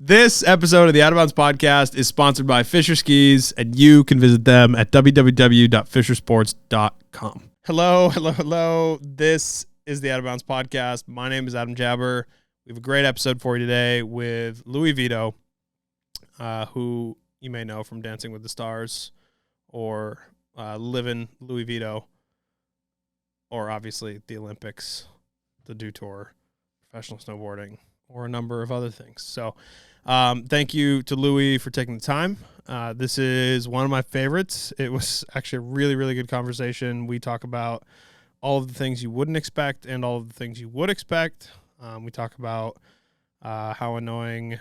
This episode of the Out of Bounds podcast is sponsored by Fisher Skis, and you can visit them at www.fishersports.com. Hello. This is the Out of Bounds podcast. My name is Adam Jabber. We have a great episode for you today with Louie Vito, who you may know from Dancing with the Stars or Livin' Louie Vito, or obviously the Olympics, the Dew Tour, professional snowboarding, or a number of other things. So thank you to Louie for taking the time. This is one of my favorites. It was actually a really, really good conversation. We talk about all of the things you wouldn't expect and all of the things you would expect. We talk about how annoying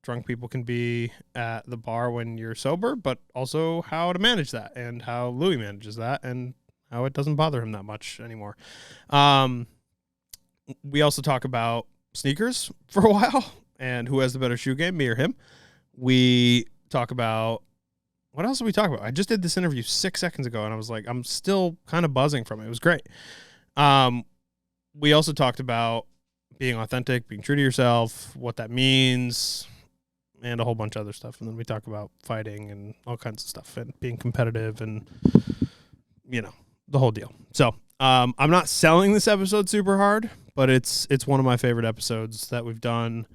drunk people can be at the bar when you're sober, but also how to manage that and how Louie manages that and how it doesn't bother him that much anymore. We also talk about sneakers for a while and who has the better shoe game, me or him. We talk about, what else did we talk about? I just did this interview 6 seconds ago, and I was like, I'm still kind of buzzing from it. It was great. We also talked about being authentic, being true to yourself, what that means, and a whole bunch of other stuff. And then we talk about fighting and all kinds of stuff and being competitive and, the whole deal. So I'm not selling this episode super hard, but it's one of my favorite episodes that we've done.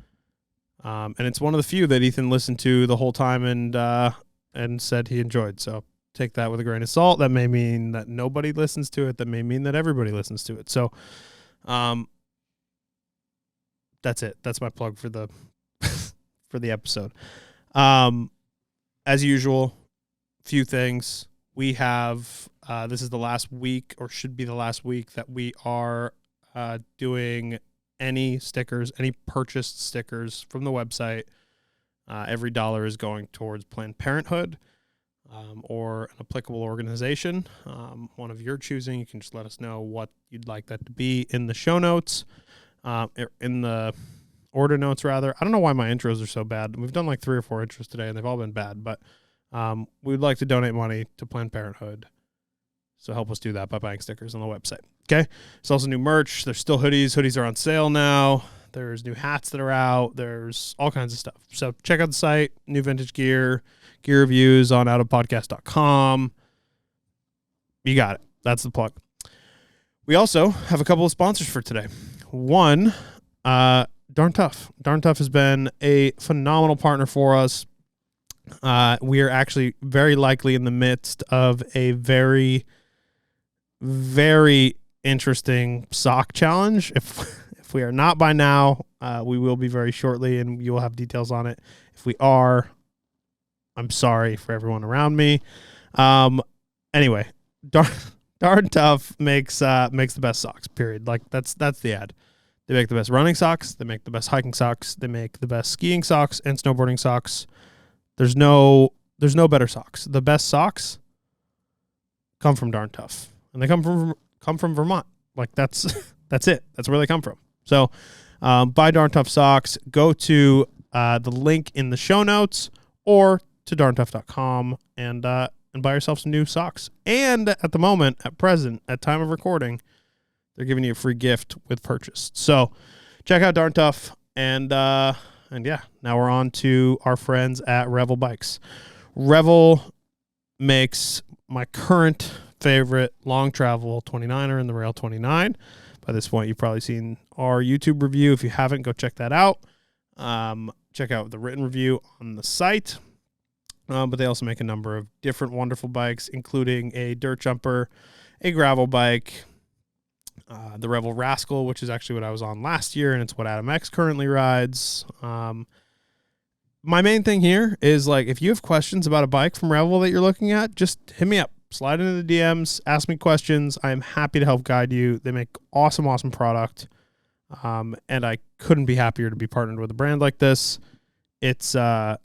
And it's one of the few that Ethan listened to the whole time and said he enjoyed. So take that with a grain of salt. That may mean that nobody listens to it. That may mean that everybody listens to it. So that's it. That's my plug for the for the episode. As usual, few things. We have this is the last week, or should be the last week, that we are doing any stickers, any purchased stickers from the website. Every dollar is going towards Planned Parenthood or an applicable organization, one of your choosing. You can just let us know what you'd like that to be in the show notes, in the order notes, rather. I don't know why my intros are so bad. We've done like 3 or 4 intros today, and they've all been bad, but we'd like to donate money to Planned Parenthood. So help us do that by buying stickers on the website. Okay. There's also new merch. There's still hoodies. Hoodies are on sale now. There's new hats that are out. There's all kinds of stuff. So check out the site, new vintage gear reviews on outofpodcast.com. You got it. That's the plug. We also have a couple of sponsors for today. One, Darn Tough. Darn Tough has been a phenomenal partner for us. We are actually very likely in the midst of a very, very interesting sock challenge. If we are not by now, we will be very shortly, and you will have details on it. If we are, I'm sorry for everyone around me. Anyway, Darn Tough makes the best socks, period. Like that's the ad. They make the best running socks. They make the best hiking socks. They make the best skiing socks and snowboarding socks. There's no better socks. The best socks come from Darn Tough, and they come from Vermont. Like that's it. That's where they come from. So buy Darn Tough socks. Go to the link in the show notes or to darntough.com and buy yourself some new socks. And at the moment, at time of recording, they're giving you a free gift with purchase. So check out Darn Tough, and yeah, now we're on to our friends at Revel Bikes. Revel makes my current favorite long travel 29er in the Rail 29. By this point, you've probably seen our YouTube review. If you haven't, go check that out. Check out the written review on the site. But they also make a number of different wonderful bikes, including a dirt jumper, a gravel bike, the Revel Rascal, which is actually what I was on last year, and it's what Adam X currently rides. My main thing here is, like, if you have questions about a bike from Revel that you're looking at, just hit me up. Slide into the DMs, ask me questions. I am happy to help guide you. They make awesome product, and I couldn't be happier to be partnered with a brand like this. They're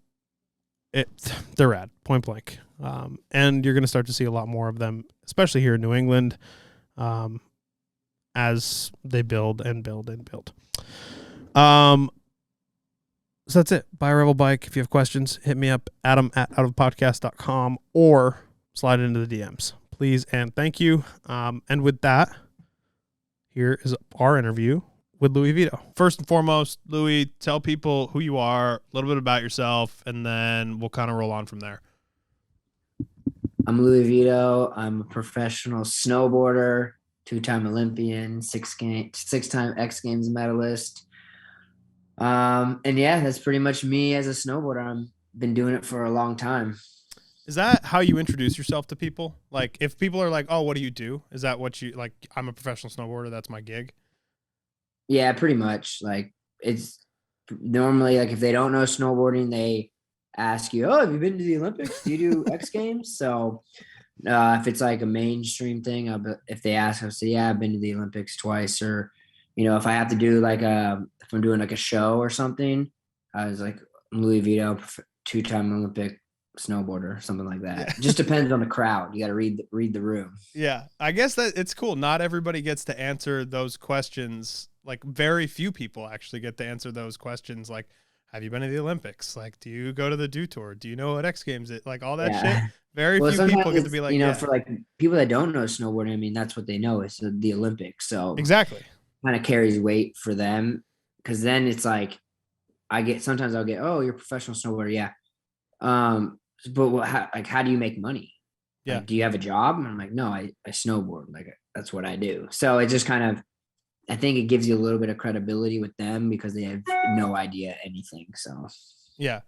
rad, point blank. And you're going to start to see a lot more of them, especially here in New England, as they build and build and build. So that's it. Buy a Revel bike. If you have questions, hit me up, adam@outofpodcast.com, or slide into the DMs. Please and thank you. And with that, here is our interview with Louie Vito. First and foremost, Louie, tell people who you are, a little bit about yourself, and then we'll kind of roll on from there. I'm Louie Vito. I'm a professional snowboarder, 2-time Olympian, six-time X Games medalist. And yeah, that's pretty much me as a snowboarder. I've been doing it for a long time. Is that how you introduce yourself to people? Like, if people are like, "Oh, what do you do?" Is that what you like? I'm a professional snowboarder. That's my gig. Yeah, pretty much. Like it's normally like if they don't know snowboarding, they ask you, "Oh, have you been to the Olympics? Do you do X Games?" So if it's like a mainstream thing, if they ask, I'll say, "Yeah, I've been to the Olympics twice." Or, if I have to do like if I'm doing like a show or something, I was like, I'm Louis Vito, 2-time Olympic snowboarder, something like that. Yeah. It just depends on the crowd. You got to read the room. Yeah, I guess that it's cool. Not everybody gets to answer those questions. Like, very few people actually get to answer those questions. Like, have you been to the Olympics? Like, do you go to the Dew Tour? Do you know what X Games is? Like, all that shit. Yeah. Very Well, few sometimes people get to be like, yeah, for like people that don't know snowboarding, I mean, that's what they know is the Olympics. So exactly. kind of carries weight for them because then it's like sometimes I'll get, oh, you're a professional snowboarder, yeah. But how do you make money? Yeah. Like, do you have a job? And I'm like, no, I snowboard. Like that's what I do. So it just kind of, I think it gives you a little bit of credibility with them because they have no idea anything. So Yeah.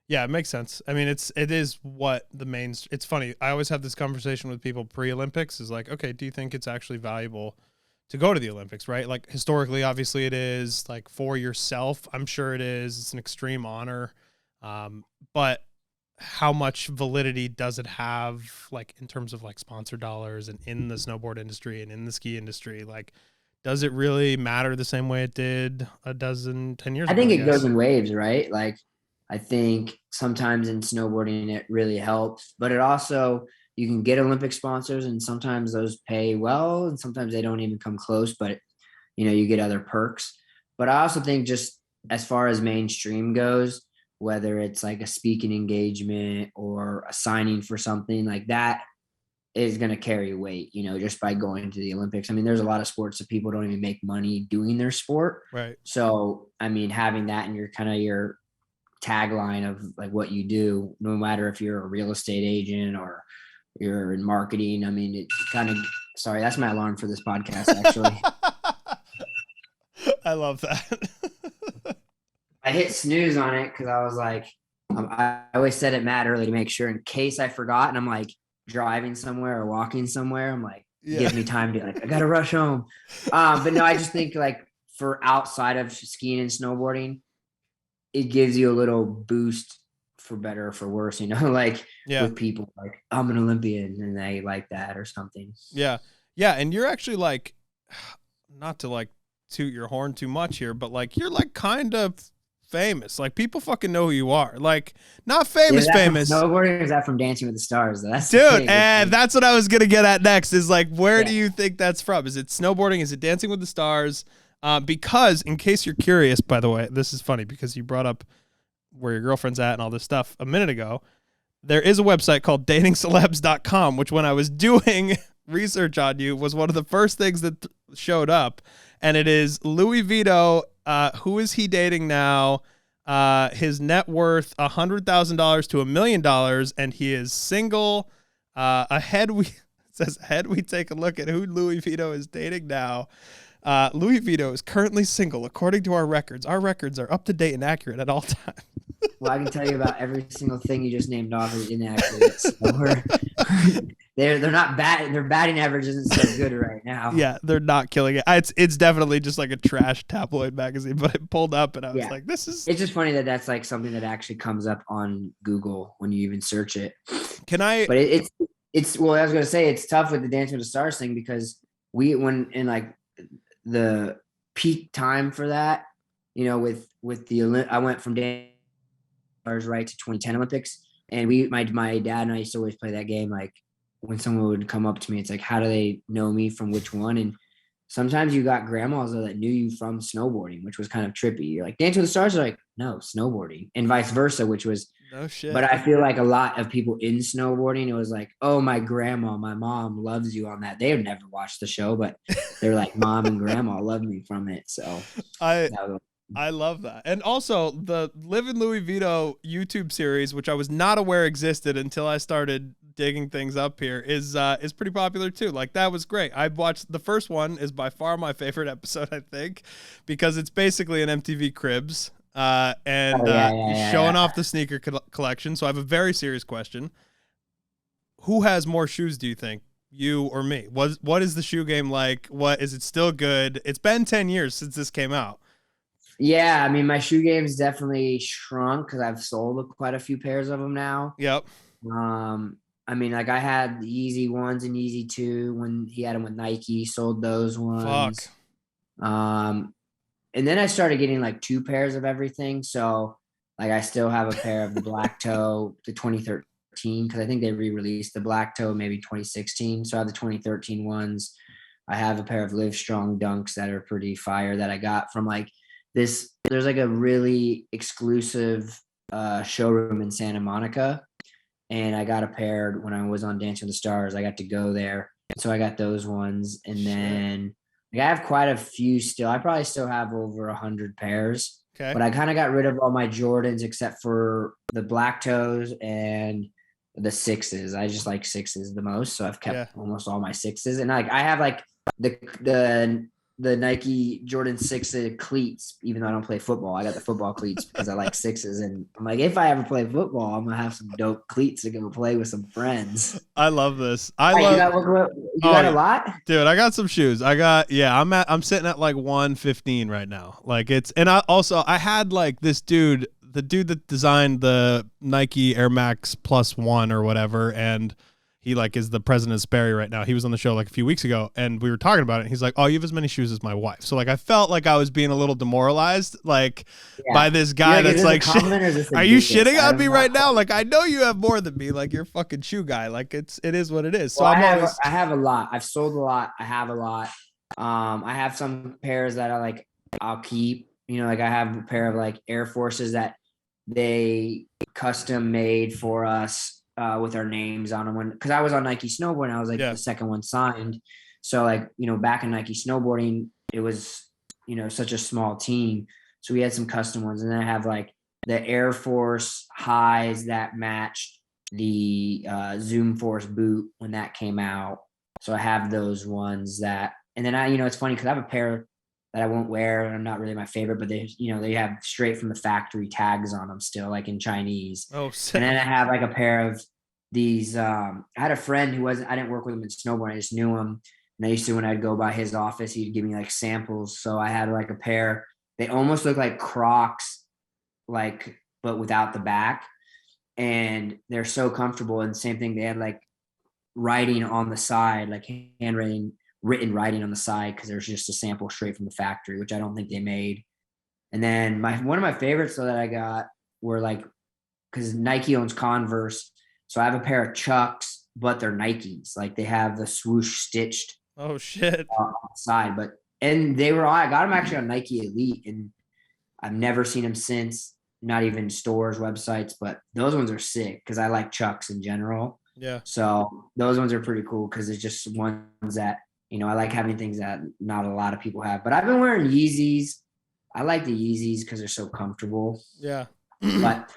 Yeah, it makes sense. I mean, it is what the main. It's funny. I always have this conversation with people pre-Olympics. Is like, okay, do you think it's actually valuable to go to the Olympics? Right? Like historically, obviously, it is. Like for yourself, I'm sure it is. It's an extreme honor, but how much validity does it have? Like in terms of like sponsor dollars and in the snowboard industry and in the ski industry, like. Does it really matter the same way it did 10 years ago? I think it goes in waves, right? Like I think sometimes in snowboarding it really helps, but it also you can get Olympic sponsors and sometimes those pay well and sometimes they don't even come close, but you get other perks. But I also think just as far as mainstream goes, whether it's like a speaking engagement or a signing for something like that is going to carry weight, just by going to the Olympics. I mean, there's a lot of sports that people don't even make money doing their sport. Right. So, I mean, having that in your tagline of like what you do, no matter if you're a real estate agent or you're in marketing, I mean, it kind of, sorry, that's my alarm for this podcast, actually. I love that. I hit snooze on it because I was like, I always set it mad early to make sure in case I forgot. And I'm like, driving somewhere or walking somewhere, I'm like, gives me time to like, I gotta rush home. But no, I just think like for outside of skiing and snowboarding, it gives you a little boost for better or for worse, like with people like I'm an Olympian and they like that or something. Yeah. Yeah. And you're actually like, not to like toot your horn too much here, but like you're like kind of famous. Like people fucking know who you are. Like not famous, famous. Snowboarding, is that from Dancing with the Stars? That's dude, and that's what I was gonna get at next. Is like, where do you think that's from? Is it snowboarding? Is it Dancing with the Stars? Because in case you're curious, by the way, this is funny because you brought up where your girlfriend's at and all this stuff a minute ago. There is a website called datingcelebs.com, which when I was doing research on you was one of the first things that showed up, and it is Louie Vito. Who is he dating now? His net worth $100,000 to $1 million, and he is single. It says ahead we take a look at who Louie Vito is dating now. Louie Vito is currently single according to our records. Our records are up to date and accurate at all times. Well, I can tell you about every single thing you just named off is inaccurate. So they're not bad. Their batting average isn't so good right now. Yeah, they're not killing it. It's definitely just like a trash tabloid magazine, but it pulled up and I was like, this is. It's just funny that that's like something that actually comes up on Google when you even search it. Can I? But it's well, I was gonna say it's tough with the Dance with the Stars thing because when in like the peak time for that, with the I went from Dance right to 2010 Olympics, and my dad and I used to always play that game. Like when someone would come up to me, it's like, how do they know me from which one? And sometimes you got grandmas that knew you from snowboarding, which was kind of trippy. You're like, Dance with the Stars, are like, no, snowboarding, and vice versa, which was No shit. But I feel like a lot of people in snowboarding, it was like, oh, my grandma, my mom loves you on that. They have never watched the show, but they're like, mom and grandma love me from it. So I that was, I love that. And also the Live in Louie Vito YouTube series, which I was not aware existed until I started digging things up here, is pretty popular too. Like that was great. I watched the first one, is by far my favorite episode, I think, because it's basically an MTV Cribs. And oh, yeah, he's yeah, showing yeah. off the sneaker collection. So I have a very serious question. Who has more shoes, do you think? You or me? What is the shoe game like? What is it still good? It's been 10 years since this came out. Yeah, I mean, my shoe game's definitely shrunk because I've sold quite a few pairs of them now. Yep. I mean, like I had the Yeezy ones and Yeezy two when he had them with Nike, sold those Fuck. ones. Um, and then I started getting like two pairs of everything. So like I still have a pair of the Black Toe, the 2013, because I think they re-released the Black Toe maybe 2016. So I have the 2013 ones. I have a pair of Live Strong Dunks that are pretty fire that I got from like this. There's like a really exclusive showroom in Santa Monica. And I got a pair when I was on Dancing with the Stars. I got to go there. So I got those ones. And then like, I have quite a few still. I probably still have over 100 pairs. Okay. But I kind of got rid of all my Jordans except for the Black Toes and the sixes. I just like sixes the most. So I've kept almost all my sixes. And like I have like the Nike Jordan 6 cleats, even though I don't play football. I got the football cleats because I like sixes. And I'm like, if I ever play football, I'm going to have some dope cleats to go play with some friends. I love this. You got a lot? Dude, I got some shoes. I'm sitting at like 115 right now. Like I had like this dude, the dude that designed the Nike Air Max Plus One or whatever. And he like is the president of Sperry right now. He was on the show like a few weeks ago and we were talking about it. And he's like, oh, you have as many shoes as my wife. So like, I felt like I was being a little demoralized, like by this guy that's like, are you shitting on me right now? Like, I know you have more than me. Like you're a fucking shoe guy. Like it is what it is. So I have a lot. I've sold a lot. I have a lot. I have some pairs that I'll keep, like I have a pair of like Air Forces that they custom made for us. With our names on them because I was on Nike Snowboarding, I was like the second one signed. So like, back in Nike Snowboarding, it was, such a small team. So we had some custom ones. And then I have like the Air Force highs that matched the Zoom Force boot when that came out. So I have those ones that, and then it's funny because I have a pair that I won't wear and I'm not really my favorite, but they have straight from the factory tags on them still, like in Chinese. Oh, sick. And then I have like a pair of these, I had a friend who I didn't work with him in snowboarding. I just knew him. And I used to, when I'd go by his office, he'd give me like samples. So I had like a pair, they almost look like Crocs, like, but without the back. And they're so comfortable. And same thing, they had like writing on the side, like written writing on the side because there's just a sample straight from the factory, which I don't think they made. And then one of my favorites though that I got were like, because Nike owns Converse, so I have a pair of Chucks, but they're Nikes. Like they have the swoosh stitched. Oh shit! On the side, and I got them actually on Nike Elite, and I've never seen them since. Not even stores, websites, but those ones are sick because I like Chucks in general. Yeah. So those ones are pretty cool because it's just ones that. I like having things that not a lot of people have. But I've been wearing Yeezys. I like the Yeezys because they're so comfortable. Yeah. But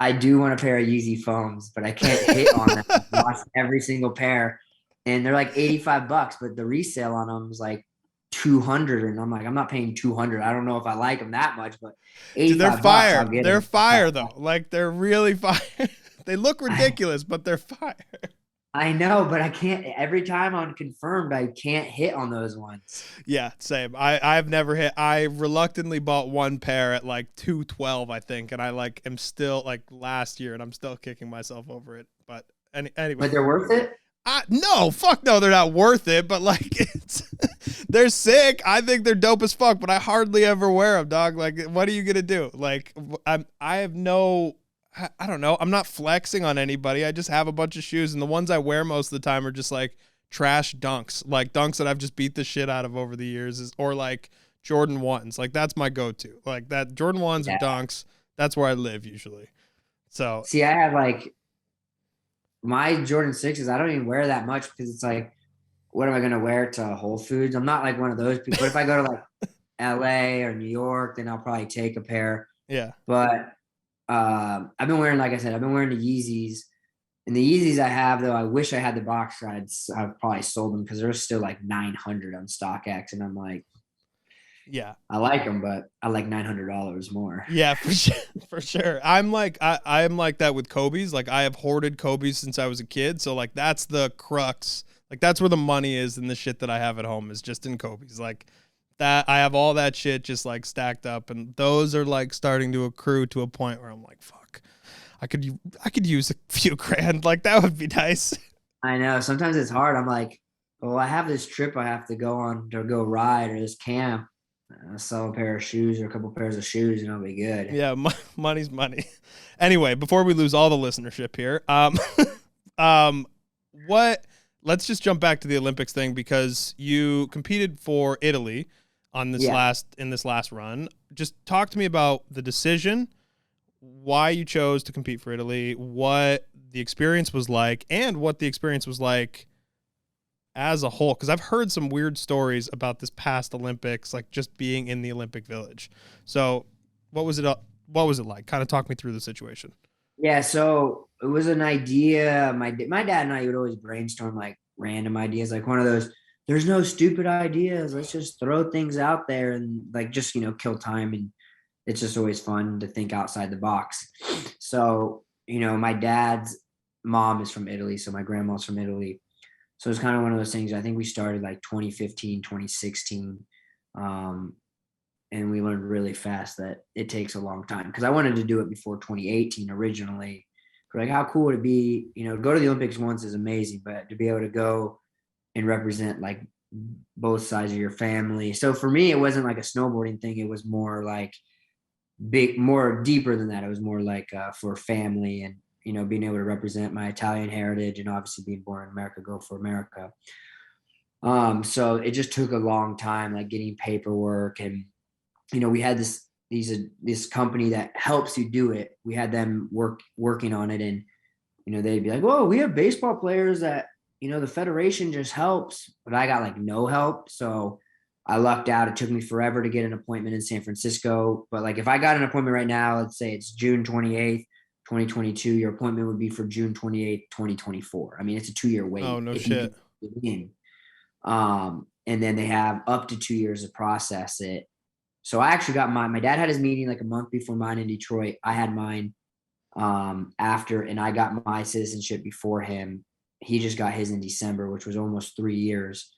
I do want a pair of Yeezy foams, but I can't hit on them. I've lost every single pair. And they're like $85, but the resale on them is like 200. And I'm like, I'm not paying 200. I don't know if I like them that much, but dude, they're fire. They're fire though. Like they're really fire. They look ridiculous, but they're fire. I know, but I can't. Every time I'm confirmed, I can't hit on those ones. Yeah, same. I've never hit. I reluctantly bought one pair at like 212, I think, and I like am still like last year, and I'm still kicking myself over it. But anyway, but they're worth it. No, fuck no, they're not worth it. But like, they're sick. I think they're dope as fuck, but I hardly ever wear them, dog. Like, what are you gonna do? Like, I have no. I don't know. I'm not flexing on anybody. I just have a bunch of shoes, and the ones I wear most of the time are just like trash dunks, like dunks that I've just beat the shit out of over the years, or like Jordan 1s. Like that's my go-to. Like that Jordan 1s or dunks. That's where I live usually. So See, I have like my Jordan 6s. I don't even wear that much because it's like, what am I going to wear to Whole Foods? I'm not like one of those people. But if I go to like LA or New York, then I'll probably take a pair. yeah. But I've been wearing, like I said, I've been wearing the Yeezys. And the Yeezys I have, though, I wish I had the box. I've probably sold them because they're still like 900 on StockX. And I'm like, Yeah. I like them, but I like $900 more. Yeah, for sure. For sure. I'm like that with Kobe's. Like I have hoarded Kobe's since I was a kid. So like that's the crux. Like that's where the money is in the shit that I have at home is just in Kobe's. Like that I have all that shit just like stacked up, and those are like starting to accrue to a point where I'm like, fuck. I could use a few grand. Like that would be nice. I know. Sometimes it's hard. I'm like, well, I have this trip I have to go on to go ride or this camp. I'll sell a pair of shoes or a couple pairs of shoes and I'll be good. Yeah, money's money. Anyway, before we lose all the listenership here, um, what? Let's just jump back to the Olympics thing because you competed for Italy on this Yeah. last run. Just talk to me about the decision, why you chose to compete for Italy, what the experience was like, and what the experience was like as a whole, because I've heard some weird stories about this past Olympics, like just being in the Olympic Village. So, what was it? What was it like? Kind of talk me through the situation. Yeah. So it was an idea. My dad and I would always brainstorm like random ideas, like one of those, there's no stupid ideas. Let's just throw things out there and like just, kill time. And it's just always fun to think outside the box. So, my dad's mom is from Italy. So my grandma's from Italy. So it's kind of one of those things. I think we started like 2015, 2016. Um, and we learned really fast that it takes a long time because I wanted to do it before 2018 originally. Like, how cool would it be? Go to the Olympics once is amazing, but to be able to go and represent like both sides of your family. So for me, it wasn't like a snowboarding thing. It was more like more deeper than that. It was more like for family and, being able to represent my Italian heritage and obviously being born in America, go for America. So it just took a long time, like getting paperwork and, we had this company that helps you do it. We had them working on it and, they'd be like, whoa, we have baseball players that, the federation just helps, but I got like no help. So I lucked out. It took me forever to get an appointment in San Francisco. But like if I got an appointment right now, let's say it's June 28th, 2022, your appointment would be for June 28th, 2024. I mean, it's a 2-year wait. Oh no shit. And then they have up to 2 years to process it. So I actually got my dad had his meeting like a month before mine in Detroit. I had mine after, and I got my citizenship before him. He just got his in December, which was almost 3 years.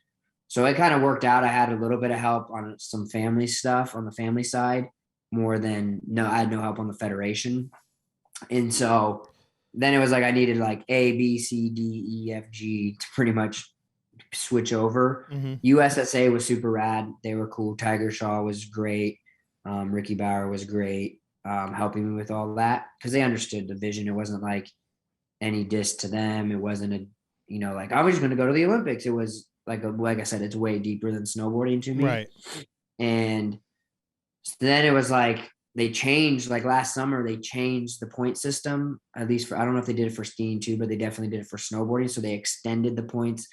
So it kind of worked out. I had a little bit of help on some family stuff on the family side more than I had no help on the federation. And so then it was like I needed like A, B, C, D, E, F, G to pretty much switch over. Mm-hmm. USSA was super rad. They were cool. Tiger Shaw was great. Ricky Bauer was great, helping me with all that because they understood the vision. It wasn't like any diss to them. It wasn't like I was just going to go to the Olympics. It was like I said, it's way deeper than snowboarding to me. Right. And then it was like they changed, like last summer, they changed the point system, at least I don't know if they did it for skiing too, but they definitely did it for snowboarding. So they extended the points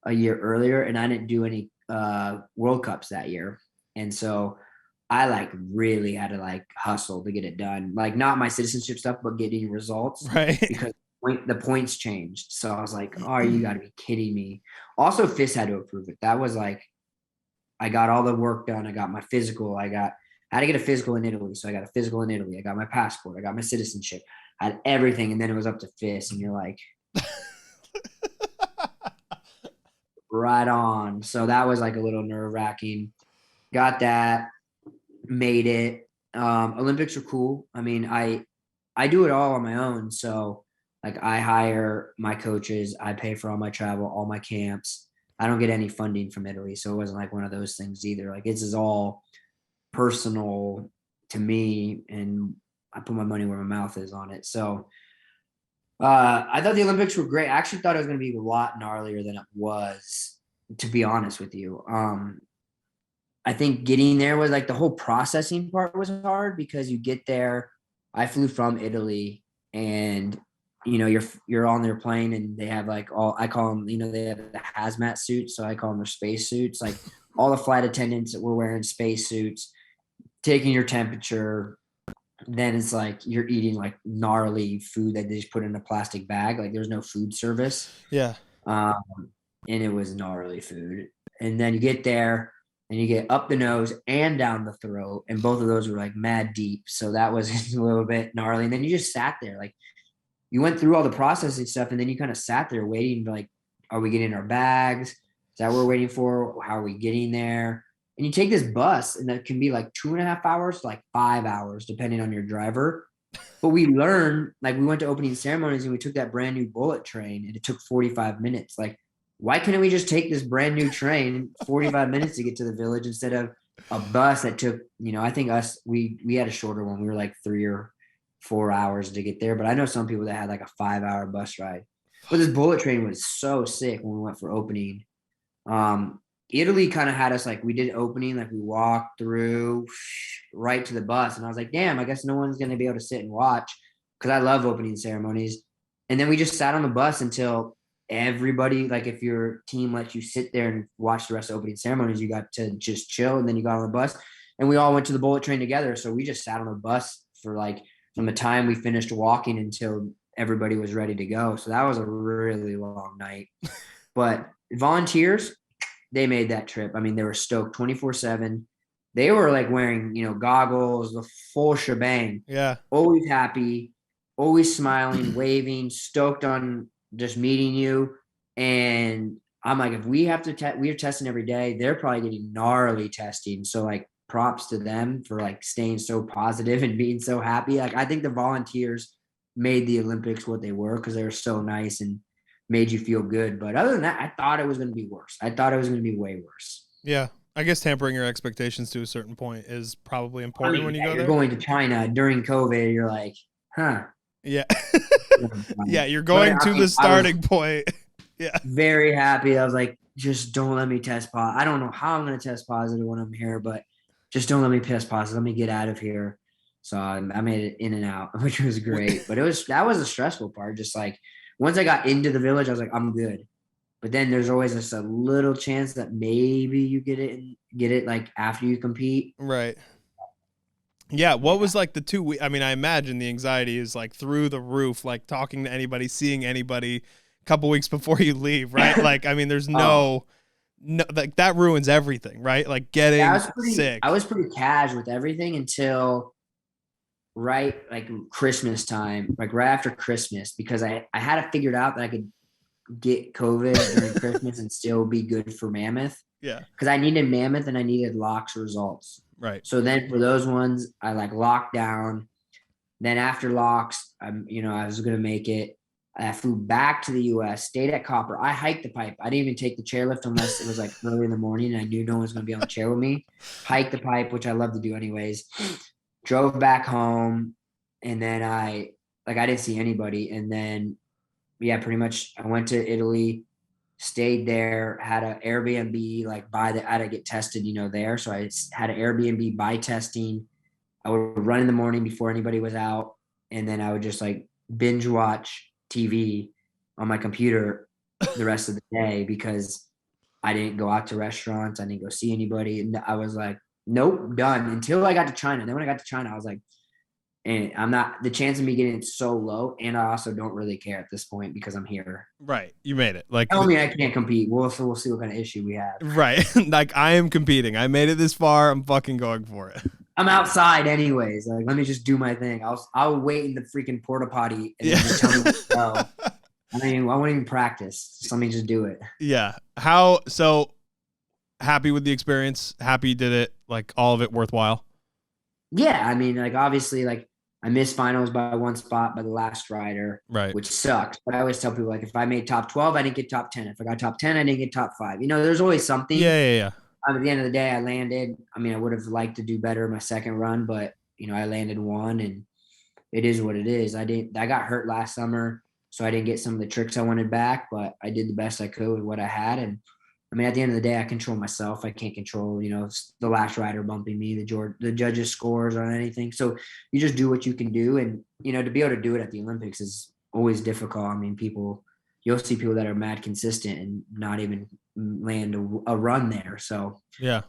a year earlier, and I didn't do any World Cups that year. And so I like really had to like hustle to get it done. Like not my citizenship stuff, but getting results. Right. Because the points changed. So I was like, oh, you got to be kidding me. Also, FIS had to approve it. That was like, I got all the work done. I got my physical. I had to get a physical in Italy. So I got a physical in Italy. I got my passport. I got my citizenship. I had everything. And then it was up to FIS. And you're like, right on. So that was like a little nerve wracking. Got that, made it. Olympics are cool. I mean, I do it all on my own. So like I hire my coaches, I pay for all my travel, all my camps. I don't get any funding from Italy. So it wasn't like one of those things either. Like this is all personal to me and I put my money where my mouth is on it. So I thought the Olympics were great. I actually thought it was going to be a lot gnarlier than it was, to be honest with you. I think getting there was like the whole processing part was hard because you get there. I flew from Italy and you're on their plane, and they have like I call them, they have the hazmat suits, so I call them their space suits. Like all the flight attendants that were wearing space suits, taking your temperature. Then it's like you're eating like gnarly food that they just put in a plastic bag. Like there's no food service. Yeah. Um, and it was gnarly food. And then you get there and you get up the nose and down the throat. And both of those were like mad deep. So that was a little bit gnarly. And then you just sat there. Like you went through all the processing stuff, and then you kind of sat there waiting, like, are we getting our bags? Is that what we're waiting for? How are we getting there? And you take this bus, and that can be like 2.5 hours to like 5 hours, depending on your driver. But we learned, like, we went to opening ceremonies and we took that brand new bullet train, and it took 45 minutes. Like, why couldn't we just take this brand new train 45 minutes to get to the village instead of a bus that took, I think we had a shorter one. We were like 3 or 4 hours to get there. But I know some people that had like a 5-hour bus ride. But this bullet train was so sick when we went for opening. Italy kind of had us like, we did opening, like we walked through right to the bus. And I was like, damn, I guess no one's going to be able to sit and watch, because I love opening ceremonies. And then we just sat on the bus until everybody, like if your team lets you sit there and watch the rest of opening ceremonies, you got to just chill. And then you got on the bus and we all went to the bullet train together. So we just sat on the bus for like from the time we finished walking until everybody was ready to go. So that was a really long night. But volunteers, they made that trip. I mean, they were stoked 24/7. They were like wearing, goggles, the full shebang. Yeah. Always happy, always smiling, waving, stoked on just meeting you. And I'm like, if we have to we're testing every day, they're probably getting gnarly testing. So like props to them for like staying so positive and being so happy. Like I think the volunteers made the Olympics what they were, because they were so nice and made you feel good. But other than that, I thought it was going to be worse. I thought it was going to be way worse. Yeah. I guess tampering your expectations to a certain point is probably important when you go you're there. Going to China during COVID, you're like, huh. Yeah. Yeah, you're going to the starting point. Yeah. Very happy. I was like, just don't let me test positive. I don't know how I'm going to test positive when I'm here, but just don't let me test positive. Let me get out of here. So I made it in and out, which was great. But that was the stressful part. Just like once I got into the village, I was like, I'm good. But then there's always just a little chance that maybe you get it like after you compete. Right. Yeah. What was like the 2 weeks? I mean, I imagine the anxiety is like through the roof, like talking to anybody, seeing anybody a couple weeks before you leave, right? Like, I mean, there's no, like that ruins everything, right? Like getting sick. I was pretty cash with everything until right like Christmas time, like right after Christmas, because I had it figured out that I could get COVID during Christmas and still be good for Mammoth. Yeah. Because I needed Mammoth and I needed Locks results. Right. So then for those ones, I like locked down. Then after Locks, I was going to make it. I flew back to the US, stayed at Copper. I hiked the pipe. I didn't even take the chairlift unless it was like early in the morning and I knew no one was going to be on the chair with me. Hiked the pipe, which I love to do anyways. Drove back home, and then I didn't see anybody. And then, yeah, pretty much I went to Italy, stayed there, had an Airbnb, like I had to get tested, there. So I had an Airbnb by testing. I would run in the morning before anybody was out. And then I would just like binge watch TV on my computer the rest of the day, because I didn't go out to restaurants. I didn't go see anybody. And I was like, nope, done, until I got to China. Then when I got to China, I was like, and the chance of me getting it so low. And I also don't really care at this point because I'm here. Right. You made it. Like, tell me I can't compete. We'll see what kind of issue we have. Right. Like I am competing. I made it this far. I'm fucking going for it. I'm outside anyways. Like, let me just do my thing. I'll wait in the freaking porta potty and then just tell me to go. I mean, I won't even practice. Just let me just do it. Yeah. So happy with the experience? Happy you did it? Like all of it worthwhile? Yeah. I mean, like obviously, like I missed finals by one spot by the last rider, right? Which sucked. But I always tell people, like, if I made top 12, I didn't get top 10. If I got top 10, I didn't get top 5. There's always something. Yeah. At the end of the day, I landed. I mean, I would have liked to do better my second run, but I landed 1, and it is what it is. I got hurt last summer, so I didn't get some of the tricks I wanted back, but I did the best I could with what I had, and I mean, at the end of the day, I control myself. I can't control, the last rider bumping me, the judges' scores or anything. So you just do what you can do. And, to be able to do it at the Olympics is always difficult. I mean, you'll see people that are mad consistent and not even land a run there. So, Yeah.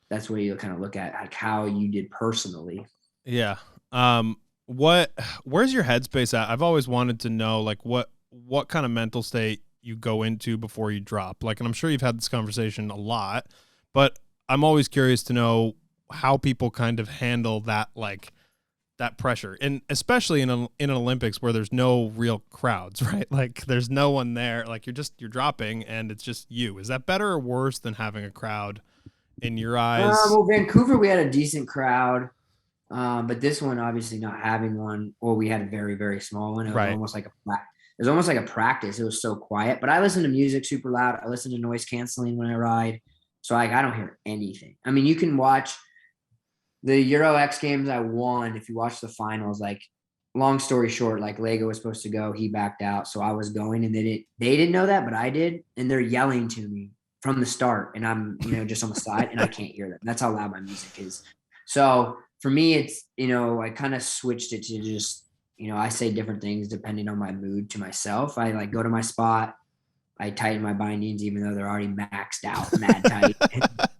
That's where you kind of look at like how you did personally. Yeah. Where's your headspace at? I've always wanted to know like what kind of mental state you go into before you drop. Like, and I'm sure you've had this conversation a lot, but I'm always curious to know how people kind of handle that, like that pressure. And especially in an Olympics where there's no real crowds, right? Like there's no one there. Like you're dropping and it's just you. Is that better or worse than having a crowd in your eyes? Well, Vancouver, we had a decent crowd. But this one, obviously not having one, or we had a very, very small one. It was Right. almost like a practice. It was so quiet. But I listen to music super loud. I listen to noise canceling when I ride. So like I don't hear anything. I mean, you can watch the Euro X Games I won. If you watch the finals, like long story short, like Lego was supposed to go, he backed out. So I was going and they didn't know that, but I did. And they're yelling to me from the start. And I'm, just on the side and I can't hear them. That's how loud my music is. So for me, it's, I kind of switched it to just, I say different things depending on my mood to myself. I like go to my spot. I tighten my bindings, even though they're already maxed out, mad tight.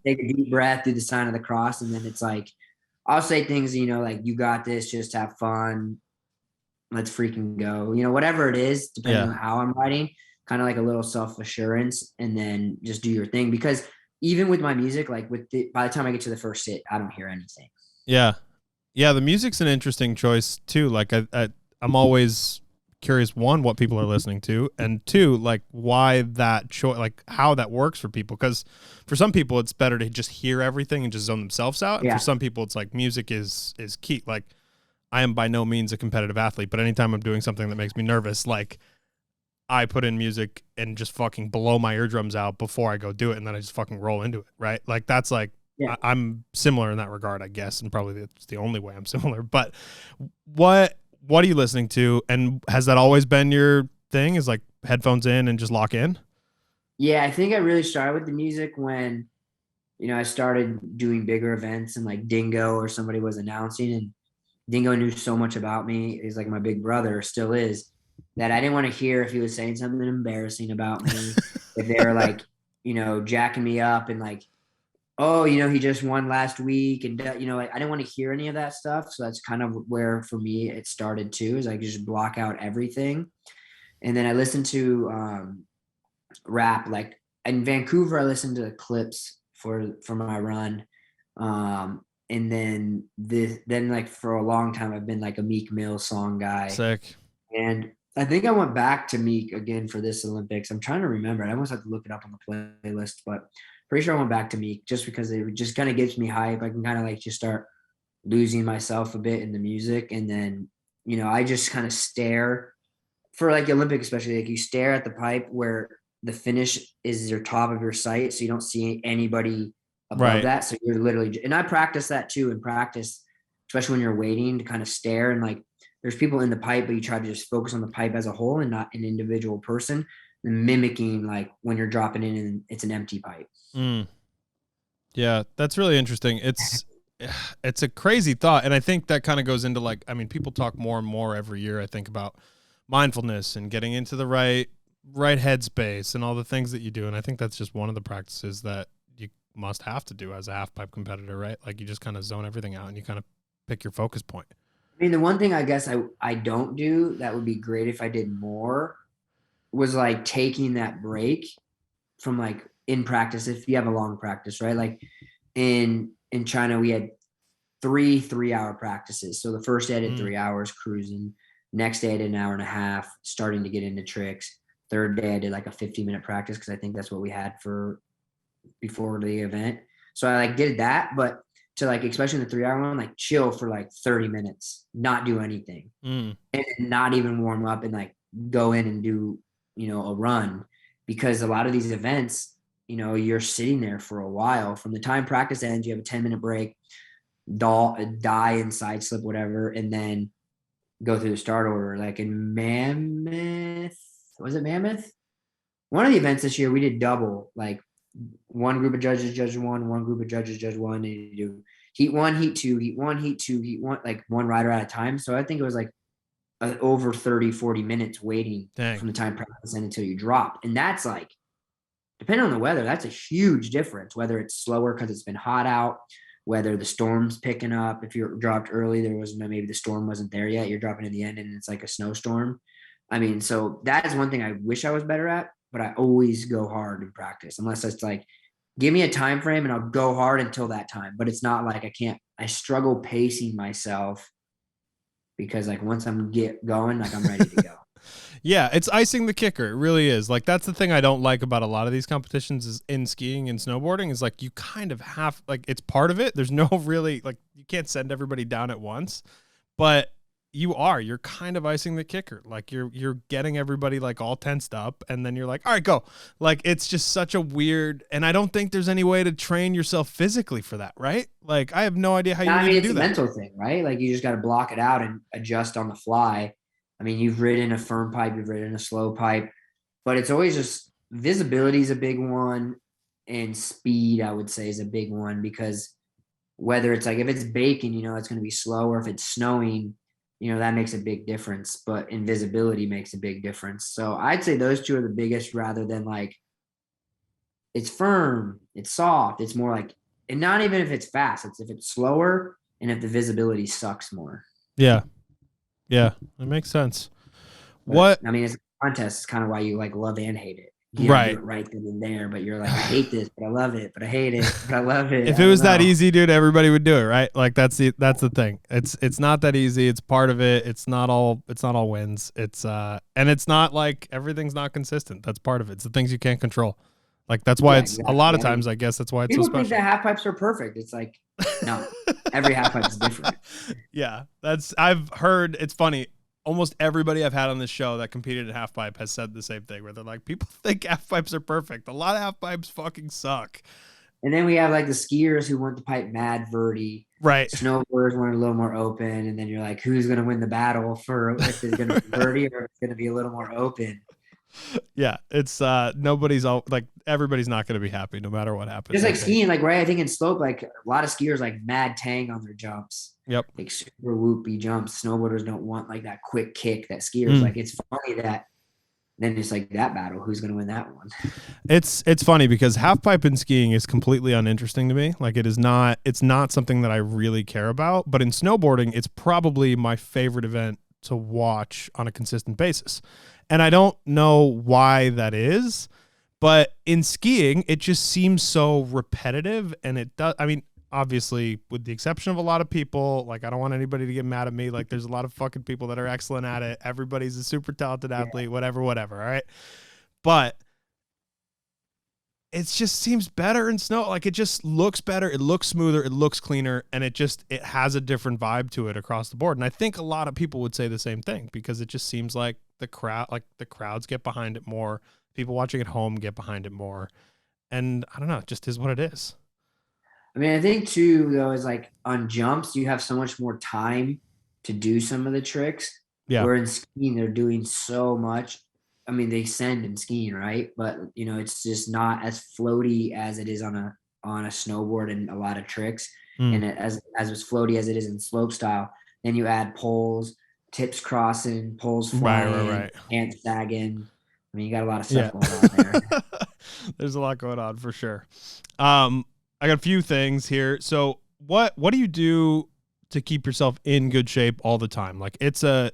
Take a deep breath, do the sign of the cross. And then it's like, I'll say things, like, you got this, just have fun. Let's freaking go. Whatever it is, depending on how I'm riding, kind of like a little self-assurance, and then just do your thing. Because even with my music, like by the time I get to the first sit, I don't hear anything. Yeah. Yeah. The music's an interesting choice too. Like I'm always curious, one, what people are listening to, and two, like why that choice, like how that works for people. Cause for some people it's better to just hear everything and just zone themselves out. And for some people it's like music is key. Like I am by no means a competitive athlete, but anytime I'm doing something that makes me nervous, like I put in music and just fucking blow my eardrums out before I go do it. And then I just fucking roll into it. Right. Like that's like, I'm similar in that regard, I guess. And probably that's the only way I'm similar, but what are you listening to? And has that always been your thing, is like headphones in and just lock in? Yeah. I think I really started with the music when, I started doing bigger events and like Dingo or somebody was announcing, and Dingo knew so much about me. He's like my big brother, still is, that I didn't want to hear if he was saying something embarrassing about me, if they were like, jacking me up and like, oh, he just won last week. And, like, I didn't want to hear any of that stuff. So that's kind of where, for me, it started too, is I just block out everything. And then I listened to rap. Like in Vancouver, I listened to clips for my run. And then like for a long time, I've been like a Meek Mill song guy. Sick. And I think I went back to Meek again for this Olympics. I'm trying to remember. I almost have to look it up on the playlist, but pretty sure I went back to Meek just because it just kind of gives me hype. I can kind of like just start losing myself a bit in the music. And then, I just kind of stare for like Olympic, especially like you stare at the pipe where the finish is your top of your sight. So you don't see anybody above that. So you're literally, and I practice that too in practice, especially when you're waiting to kind of stare and like, there's people in the pipe, but you try to just focus on the pipe as a whole and not an individual person, and mimicking like when you're dropping in and it's an empty pipe. Yeah, that's really interesting. It's a crazy thought. And I think that kind of goes into like, I mean, people talk more and more every year, I think, about mindfulness and getting into the right headspace and all the things that you do. And I think that's just one of the practices that you must have to do as a half pipe competitor, right? Like you just kind of zone everything out and you kind of pick your focus point. I mean, the one thing I guess I don't do that would be great if I did more was like taking that break from like in practice. If you have a long practice, right? Like in China, we had 3 3-hour practices. So the first day I did 3 hours cruising. Next day I did an hour and a half, starting to get into tricks. Third day I did like a 15-minute practice because I think that's what we had for before the event. So I like did that, but to like, especially in the 3-hour one, like chill for like 30 minutes, not do anything, and not even warm up and like go in and do, a run, because a lot of these events, you're sitting there for a while. From the time practice ends, you have a 10-minute break, die and side slip, whatever, and then go through the start order. Like in Mammoth, was it Mammoth? One of the events this year, we did double, like one group of judges judge one group of judges judge one, and you do heat one, heat two, heat one, heat two, heat one, like one rider at a time. So I think it was like over 30, 40 minutes waiting Dang. from the time practice until you drop. And that's like, depending on the weather, that's a huge difference, whether it's slower because it's been hot out, whether the storm's picking up. If you're dropped early, there was maybe the storm wasn't there yet. You're dropping in the end and it's like a snowstorm. I mean, so that is one thing I wish I was better at, but I always go hard in practice, unless it's like, give me a time frame and I'll go hard until that time. But it's not like I struggle pacing myself because like once I'm going, like I'm ready to go. Yeah, it's icing the kicker. It really is. Like that's the thing I don't like about a lot of these competitions is in skiing and snowboarding is like you kind of have like it's part of it. There's no really like you can't send everybody down at once, but you're kind of icing the kicker. Like you're getting everybody like all tensed up and then you're like, all right, go. Like it's just such a weird, and I don't think there's any way to train yourself physically for that, right? Like I have no idea how you I need mean, to it's do a that. mental thing, right? Like you just got to block it out and adjust on the fly. I mean, you've ridden a firm pipe, you've ridden a slow pipe, but it's always just visibility is a big one, and speed, I would say, is a big one because whether it's like if it's baking, it's going to be slow, or if it's snowing, that makes a big difference. But invisibility makes a big difference. So I'd say those two are the biggest, rather than like it's firm, it's soft, it's more like, and not even if it's fast, it's if it's slower and if the visibility sucks more. Yeah. Yeah, that makes sense. But, What? I mean, it's a contest. It's kind of why you like love and hate it. You gotta do Right. it right then and there, but you're like, I hate this, but I love it, but I hate it, but I love it. If it was that easy, dude, everybody would do it, right? Like that's the thing. It's not that easy. It's part of it. It's not all wins. It's and it's not like everything's not consistent. That's part of it. It's the things you can't control. Like that's why it's exactly. a lot of times I guess that's why it's so People special. think that half pipes are perfect. It's like, no, every half pipe is different. Yeah, I've heard. It's funny. Almost everybody I've had on this show that competed in half pipe has said the same thing, where they're like, people think half pipes are perfect. A lot of half pipes fucking suck. And then we have like the skiers who want to pipe mad verti. Right. Snowboarders want it a little more open. And then you're like, who's going to win the battle for if it's going to be verti or if it's going to be a little more open? Yeah, it's nobody's all like everybody's not going to be happy no matter what happens. Just like skiing, like right, I think in slope, like a lot of skiers like mad tang on their jumps. Yep. Like super whoopy jumps. Snowboarders don't want like that quick kick that skiers like. It's funny that then it's like that battle. Who's going to win that one? It's funny because half pipe in skiing is completely uninteresting to me. Like it's not something that I really care about. But in snowboarding, it's probably my favorite event to watch on a consistent basis. And I don't know why that is, but in skiing, it just seems so repetitive. And it does, I mean, obviously, with the exception of a lot of people, like I don't want anybody to get mad at me. Like there's a lot of fucking people that are excellent at it. Everybody's a super talented athlete, whatever. All right. But it just seems better in snow. Like it just looks better. It looks smoother. It looks cleaner. And it has a different vibe to it across the board. And I think a lot of people would say the same thing because it just seems like the crowds get behind it more. People watching at home get behind it more. And I don't know, it just is what it is. I mean, I think too, though, is like on jumps, you have so much more time to do some of the tricks. Yeah. Where in skiing, they're doing so much. I mean, they send in skiing, right? But it's just not as floaty as it is on a snowboard and a lot of tricks. And as floaty as it is in slope style, then you add poles, tips crossing, poles flying, right. hands sagging. I mean, you got a lot of stuff going on there. There's a lot going on for sure. I got a few things here. So what do you do to keep yourself in good shape all the time? Like it's a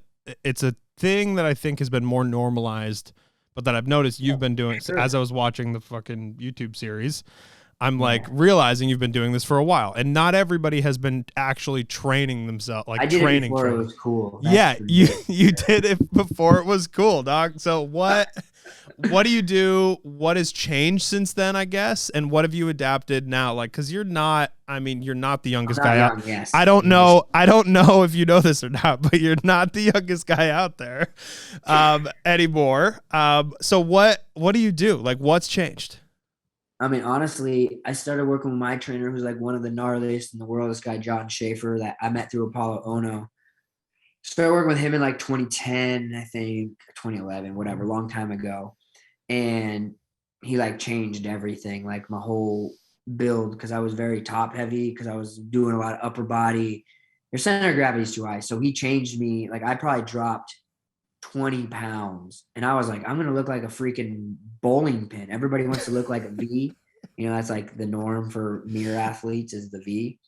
thing that I think has been more normalized, but that I've noticed you've been doing as I was watching the fucking YouTube series. I'm like realizing you've been doing this for a while, and not everybody has been actually training themselves. Like I did training, it before it was cool. Yeah, you did it before it was cool, dog. So what do you do? What has changed since then, I guess? And what have you adapted now? Like, cause you're not the youngest guy out. Yes. I don't know if you know this or not, but you're not the youngest guy out there anymore. So what do you do? Like, what's changed? I mean, honestly, I started working with my trainer, who's like one of the gnarliest in the world. This guy, John Schaefer, that I met through Apollo Ono. Started working with him in like 2010, I think, 2011, whatever, long time ago. And he like changed everything, like my whole build, because I was very top heavy because I was doing a lot of upper body. Your center of gravity is too high. So he changed me. Like I probably dropped 20 pounds. And I was like, I'm going to look like a freaking bowling pin. Everybody wants to look like a V. You know, that's like the norm for mirror athletes is the V.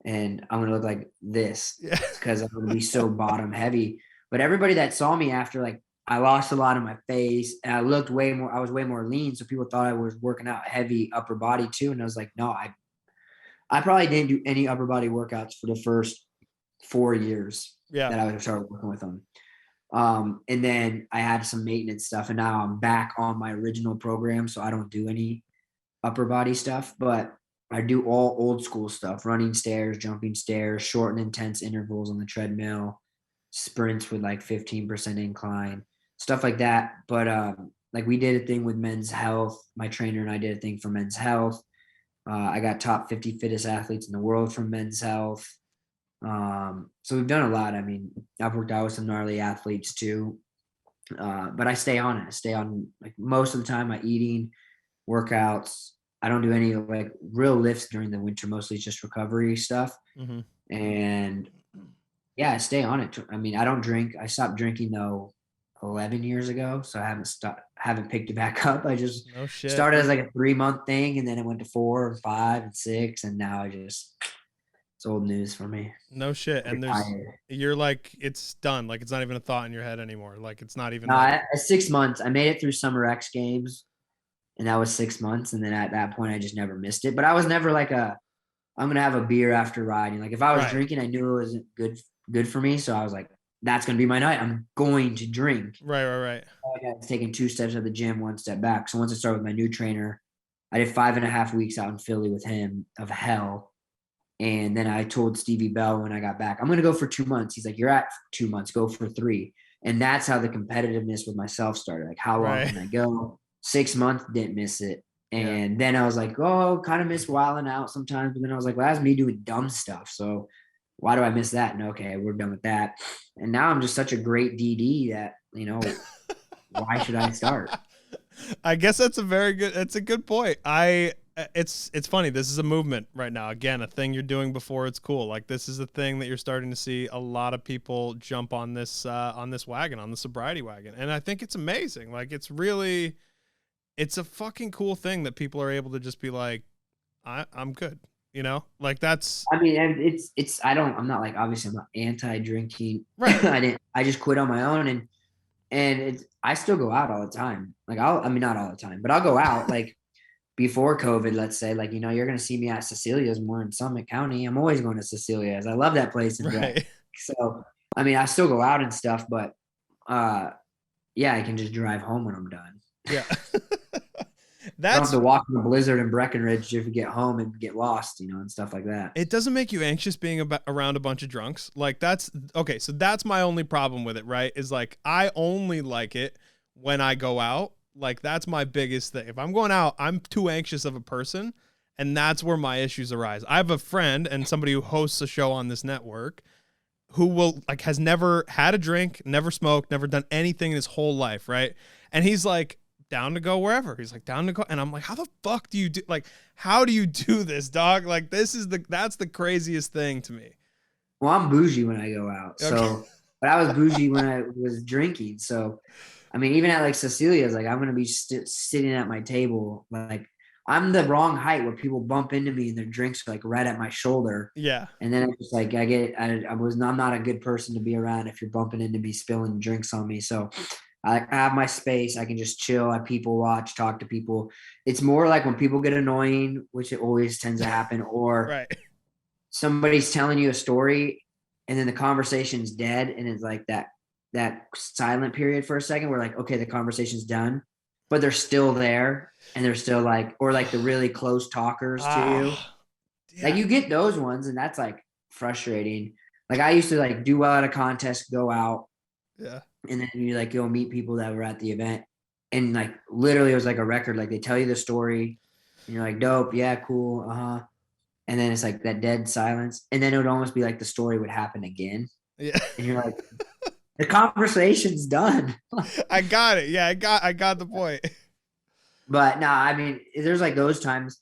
And I'm going to look like this Yeah. because I'm going to be so bottom heavy. But everybody that saw me after, like, I lost a lot of my face and I looked I was way more lean. So people thought I was working out heavy upper body too. And I was like, no, I probably didn't do any upper body workouts for the first 4 years Yeah. that I started working with them. And then I had some maintenance stuff, and now I'm back on my original program. So I don't do any upper body stuff, but I do all old school stuff, running stairs, jumping stairs, short and intense intervals on the treadmill, sprints with like 15% incline, stuff like that. But like we did a thing with Men's Health. My trainer and I did a thing for Men's Health. I got top 50 fittest athletes in the world from Men's Health. So we've done a lot. I mean, I've worked out with some gnarly athletes too. But I stay on it. I stay on like most of the time. My eating, workouts. I don't do any like real lifts during the winter. Mostly it's just recovery stuff. Mm-hmm. And yeah, I stay on it. I mean, I don't drink. I stopped drinking though 11 years ago, so I haven't picked it back up. I just No shit. started as like a 3-month thing, and then it went to 4 and 5 and 6, and now it's old news for me. No shit. And you're like, it's done. Like it's not even a thought in your head anymore. Like it's not even. No, at 6 months, I made it through Summer X Games, and that was 6 months. And then at that point, I just never missed it. But I was never like I'm gonna have a beer after riding. Like if I was drinking, I knew it wasn't good for me. So I was like, that's gonna be my night. I'm going to drink. Right. I was taking 2 steps at the gym, 1 step back. So once I started with my new trainer, I did 5.5 weeks out in Philly with him of hell. And then I told Stevie Bell when I got back, I'm going to go for 2 months. He's like, you're at 2 months, go for 3. And that's how the competitiveness with myself started. Like, how long can I go? 6 months, didn't miss it. And then I was like, oh, kind of miss wilding out sometimes. But then I was like, well, that's me doing dumb stuff. So why do I miss that? And okay, we're done with that. And now I'm just such a great DD that, you know, why should I start? I guess that's a good point. It's funny. This is a movement right now. Again, a thing you're doing before it's cool. Like this is a thing that you're starting to see a lot of people jump on this wagon, on the sobriety wagon. And I think it's amazing. Like it's a fucking cool thing that people are able to just be like, I'm good. You know, like that's, I mean, I'm not like, obviously I'm not anti-drinking. right. I just quit on my own, and I still go out all the time. Like not all the time, but I'll go out like before COVID, let's say, like, you know, you're going to see me at Cecilia's more in Summit County. I'm always going to Cecilia's. I love that place. Right. So, I mean, I still go out and stuff, but yeah, I can just drive home when I'm done. Yeah. I don't have to walk in the blizzard in Breckenridge if you get home and get lost, you know, and stuff like that. It doesn't make you anxious being around a bunch of drunks. Like that's okay. So that's my only problem with it, right? Is like, I only like it when I go out. Like that's my biggest thing. If I'm going out, I'm too anxious of a person. And that's where my issues arise. I have a friend and somebody who hosts a show on this network who has never had a drink, never smoked, never done anything in his whole life. Right. And he's like, down to go wherever. He's like, down to go. And I'm like, how the fuck do you do, like, how do you do this, dog? Like, that's the craziest thing to me. Well, I'm bougie when I go out. Okay. So, but I was bougie when I was drinking. So, I mean, even at like Cecilia's, like, I'm going to be sitting at my table. Like, I'm the wrong height where people bump into me and their drinks are like right at my shoulder. Yeah. And then it's like, I'm not a good person to be around if you're bumping into me, spilling drinks on me. So, I have my space. I can just chill. I people watch, talk to people. It's more like when people get annoying, which it always tends to happen, or right. Somebody's telling you a story and then the conversation's dead. And it's like that silent period for a second where like, okay, the conversation's done, but they're still there. And they're still like, or like the really close talkers to you. Yeah. Like you get those ones and that's like frustrating. Like I used to like do well at a contest, go out. Yeah. And then you like go meet people that were at the event, and like literally it was like a record. Like they tell you the story, and you're like, "Dope, yeah, cool, And then it's like that dead silence, and then it would almost be like the story would happen again. Yeah, and you're like, the conversation's done. I got it. Yeah, I got the point. But no, I mean, there's like those times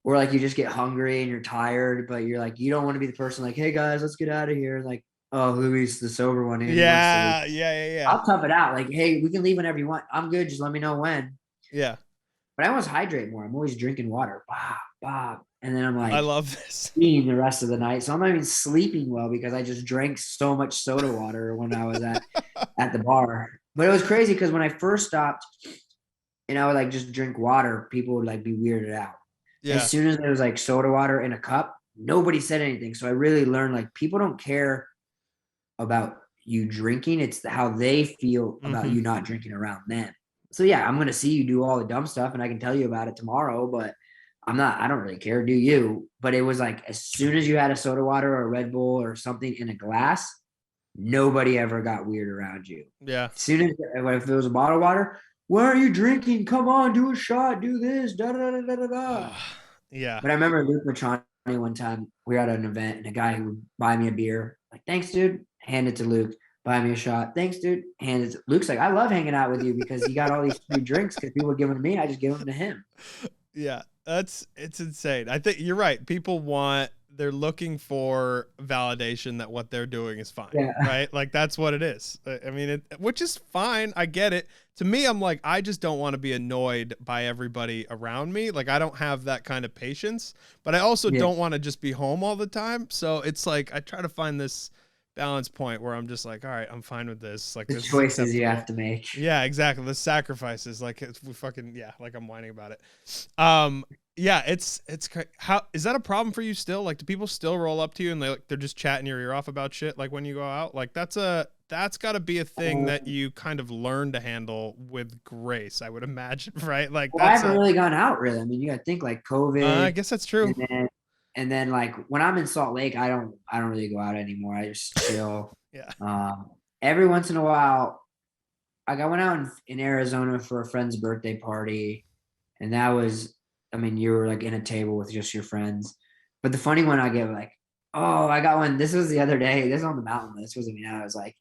where like you just get hungry and you're tired, but you're like, you don't want to be the person like, hey guys, let's get out of here. Like, oh, Louis the sober one, and he wants to leave. Yeah, yeah, yeah, yeah. I'll tough it out. Like, hey, we can leave whenever you want. I'm good. Just let me know when. Yeah. But I always hydrate more. I'm always drinking water. Bob, Bob. And then I'm I like love this. eating the rest of the night. So I'm not even sleeping well because I just drank so much soda water when I was at the bar. But it was crazy because when I first stopped and I would like just drink water, people would like be weirded out. Yeah. As soon as there was like soda water in a cup, nobody said anything. So I really learned like people don't care about you drinking. It's how they feel about you not drinking around them. So yeah, I'm gonna see you do all the dumb stuff and I can tell you about it tomorrow, but I don't really care, do you? But it was like as soon as you had a soda water or a Red Bull or something in a glass, nobody ever got weird around you. Yeah. As soon as if it was a bottle of water, why are you drinking? Come on, do a shot, do this, da da da da da da. Yeah. But I remember Luke Matrani one time, we were at an event and a guy who would buy me a beer, like, thanks, dude, hand it to Luke, buy me a shot. Thanks, dude. Hand it to Luke's like, I love hanging out with you because he got all these free drinks because people were giving them to me. I just give them to him. Yeah. It's insane. I think you're right. They're looking for validation that what they're doing is fine. Yeah. Right. Like that's what it is. I mean, which is fine. I get it. To me, I'm like, I just don't want to be annoyed by everybody around me. Like I don't have that kind of patience, but I also don't want to just be home all the time. So it's like, I try to find this balance point where I'm just like, all right, I'm fine with this. Like the choices you have to make. Yeah, exactly. The sacrifices, like we fucking, yeah, like I'm whining about it. Yeah, it's how is that a problem for you still? Like, do people still roll up to you and they're just chatting your ear off about shit? Like when you go out, like that's got to be a thing that you kind of learn to handle with grace, I would imagine, right? Like I haven't really gone out really. I mean, you got to think like COVID. I guess that's true. And then like when I'm in Salt Lake, I don't really go out anymore. I just chill. Yeah. Every once in a while, like I went out in Arizona for a friend's birthday party, and that was, I mean, you were like in a table with just your friends. But the funny one I get like, oh, I got one. This was the other day. This is on the mountain. This wasn't me. I was like,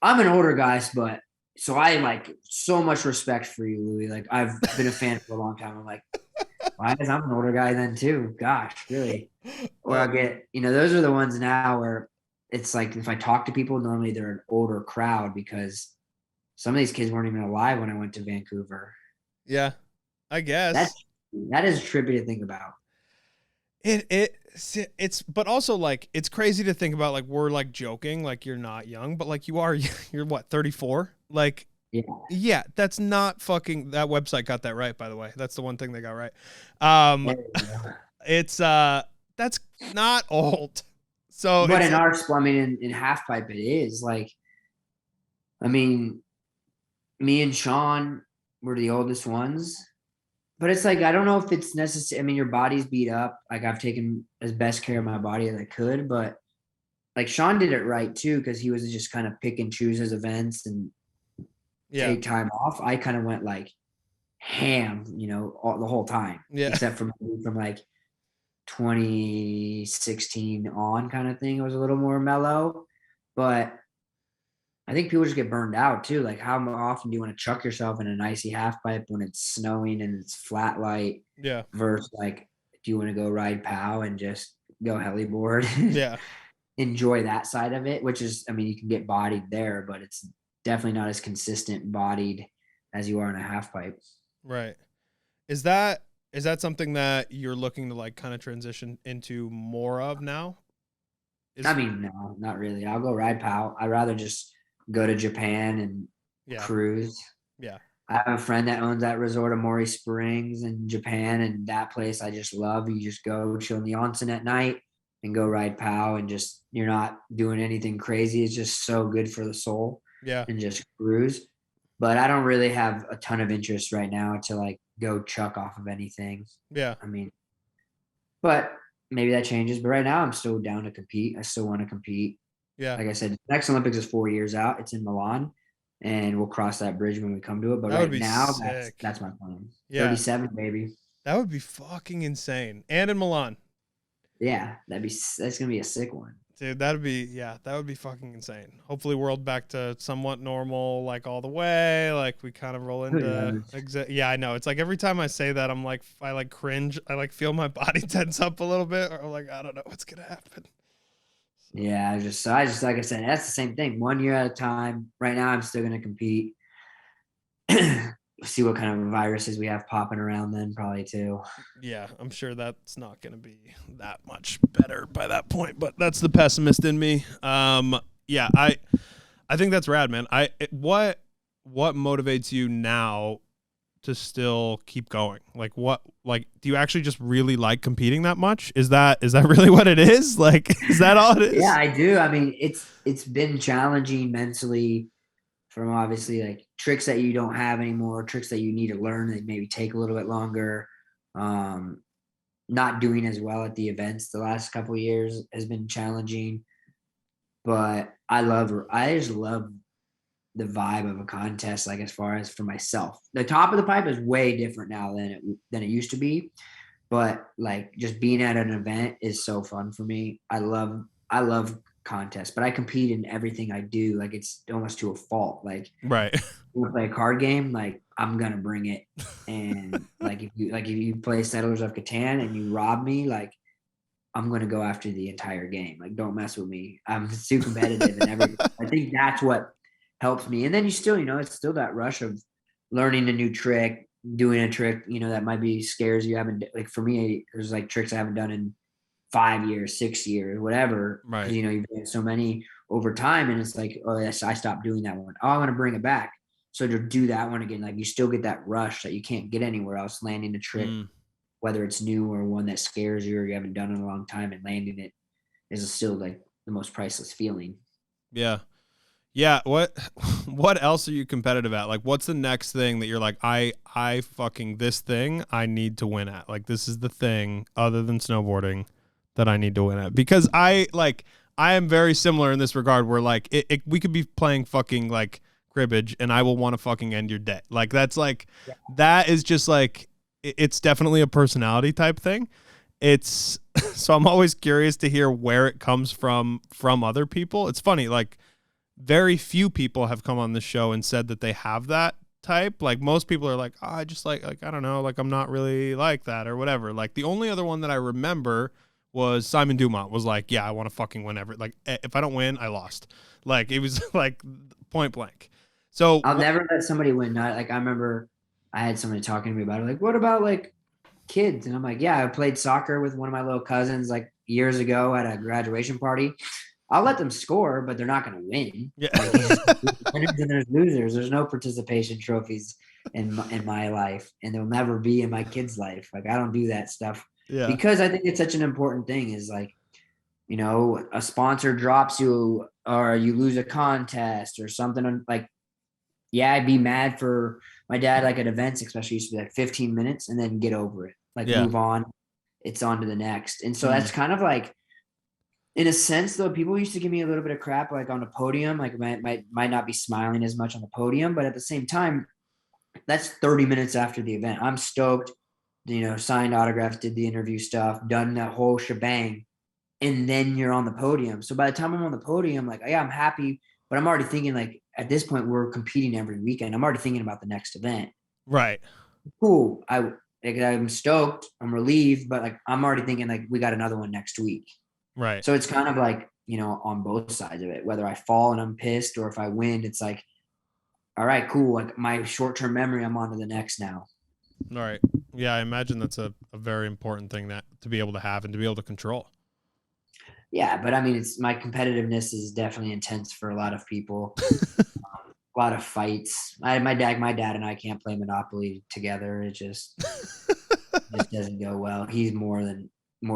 I'm an older guy, but so I like so much respect for you, Louie. Like I've been a fan for a long time. I'm like, why? Because I'm an older guy then too. Gosh, really. Or I'll get, those are the ones now where it's like if I talk to people, normally they're an older crowd because some of these kids weren't even alive when I went to Vancouver. Yeah, I guess. That is trippy to think about. It's but also like it's crazy to think about, like we're like joking like you're not young, but like you're what, 34? Like yeah, that's not fucking, that website got that right, by the way. That's the one thing they got right. It's that's not old. So but in our sport, I mean in half pipe it is like, I mean, me and Sean were the oldest ones. But it's like, I don't know if it's necessary. I mean, your body's beat up. Like I've taken as best care of my body as I could, but like Sean did it right too, because he was just kind of pick and choose his events and take time off. I kind of went like ham, the whole time. Yeah. Except from like 2016 on kind of thing. It was a little more mellow. But I think people just get burned out too. Like how often do you want to chuck yourself in an icy half pipe when it's snowing and it's flat light? Yeah. Versus like, do you want to go ride POW and just go heliboard? Yeah. Enjoy that side of it, which is, I mean, you can get bodied there, but it's definitely not as consistent bodied as you are in a half pipe. Right. Is that something that you're looking to like kind of transition into more of now? I mean, no, not really. I'll go ride POW. I'd rather just go to Japan and cruise. Yeah. I have a friend that owns that resort of Mori Springs in Japan, and that place I just love. You just go chill in the onsen at night and go ride POW, and just you're not doing anything crazy. It's just so good for the soul. Yeah. And just cruise. But I don't really have a ton of interest right now to like go chuck off of anything. Yeah. I mean, but maybe that changes. But right now I'm still down to compete. I still want to compete. Yeah. Like I said, the next Olympics is 4 years out. It's in Milan, and we'll cross that bridge when we come to it. But right now, that's my plan. Yeah. 37, baby. That would be fucking insane. And in Milan. Yeah, that's gonna be a sick one. Dude, that would be fucking insane. Hopefully world back to somewhat normal, like all the way. Like we kind of roll into yeah, I know. It's like every time I say that, I like cringe. I like feel my body tense up a little bit, or like I don't know what's gonna happen. Yeah, I just like I said, that's the same thing. 1 year at a time. Right now, I'm still gonna compete. See what kind of viruses we have popping around then, probably too. Yeah, I'm sure that's not going to be that much better by that point, but that's the pessimist in me. Yeah, I think that's rad, man. What motivates you now to still keep going? Like do you actually just really like competing that much? Is that really what it is? Like, is that all it is? Yeah, I do. I mean, it's been challenging mentally, from obviously like tricks that you don't have anymore, tricks that you need to learn that maybe take a little bit longer. Not doing as well at the events the last couple of years has been challenging, but I just love the vibe of a contest. Like, as far as for myself, the top of the pipe is way different now than it used to be, but like just being at an event is so fun for me. I love contests, but I compete in everything I do. Like, it's almost to a fault. Like, Right. you play a card game, like I'm gonna bring it. And like if you play Settlers of Catan and you rob me, like I'm gonna go after the entire game. Like, don't mess with me. I'm too competitive and everything. I think that's what helps me. And then you still, it's still that rush of learning a new trick, doing a trick, that might be scares you. Haven't, like, for me, there's like tricks I haven't done in 5 years, 6 years, whatever. Right. Because you've done so many over time, and it's like, oh yes, I stopped doing that one. Oh, I'm gonna bring it back. So to do that one again, like, you still get that rush that you can't get anywhere else. Landing a trick, whether it's new or one that scares you or you haven't done in a long time, and landing it is still like the most priceless feeling. Yeah. Yeah. What else are you competitive at? Like, what's the next thing that you're like, I fucking this thing I need to win at? Like, this is the thing other than snowboarding that I need to win at. Because I am very similar in this regard, where like we could be playing fucking like cribbage and I will want to fucking end your day. Like, that's like, that is just like, it's definitely a personality type thing. It's so I'm always curious to hear where it comes from other people. It's funny, like very few people have come on the show and said that they have that type. Like, most people are like, oh, I just like I don't know, like I'm not really like that or whatever. Like, the only other one that I remember was Simon Dumont was like, yeah, I want to fucking win every, like, if I don't win, I lost. Like, it was like point blank. So I'll never let somebody win. Like, I remember I had somebody talking to me about it. Like, what about like kids? And I'm like, yeah, I played soccer with one of my little cousins like years ago at a graduation party. I'll let them score, but they're not going to win. Yeah. Like, winners and there's losers. There's no participation trophies in my life, and they'll never be in my kid's life. Like, I don't do that stuff. Yeah. Because I think it's such an important thing. Is like, a sponsor drops you, or you lose a contest or something. Like, yeah, I'd be mad for my dad, like at events, especially, used to be like 15 minutes and then get over it. Like, move on. It's on to the next. And so that's kind of like, in a sense, though, people used to give me a little bit of crap, like on the podium, like might not be smiling as much on the podium, but at the same time, that's 30 minutes after the event. I'm stoked, signed autographs, did the interview stuff, done that whole shebang. And then you're on the podium. So by the time I'm on the podium, like, yeah, I'm happy, but I'm already thinking, like, at this point, we're competing every weekend. I'm already thinking about the next event. Right. Cool. I'm stoked. I'm relieved, but like, I'm already thinking, like, we got another one next week. Right. So it's kind of like, on both sides of it, whether I fall and I'm pissed or if I win, it's like, all right, cool. Like, my short-term memory, I'm on to the next now. All right. Yeah, I imagine that's a very important thing that to be able to have and to be able to control. Yeah, but I mean, my competitiveness is definitely intense for a lot of people. A lot of fights. My dad and I can't play Monopoly together. It just doesn't go well. He's more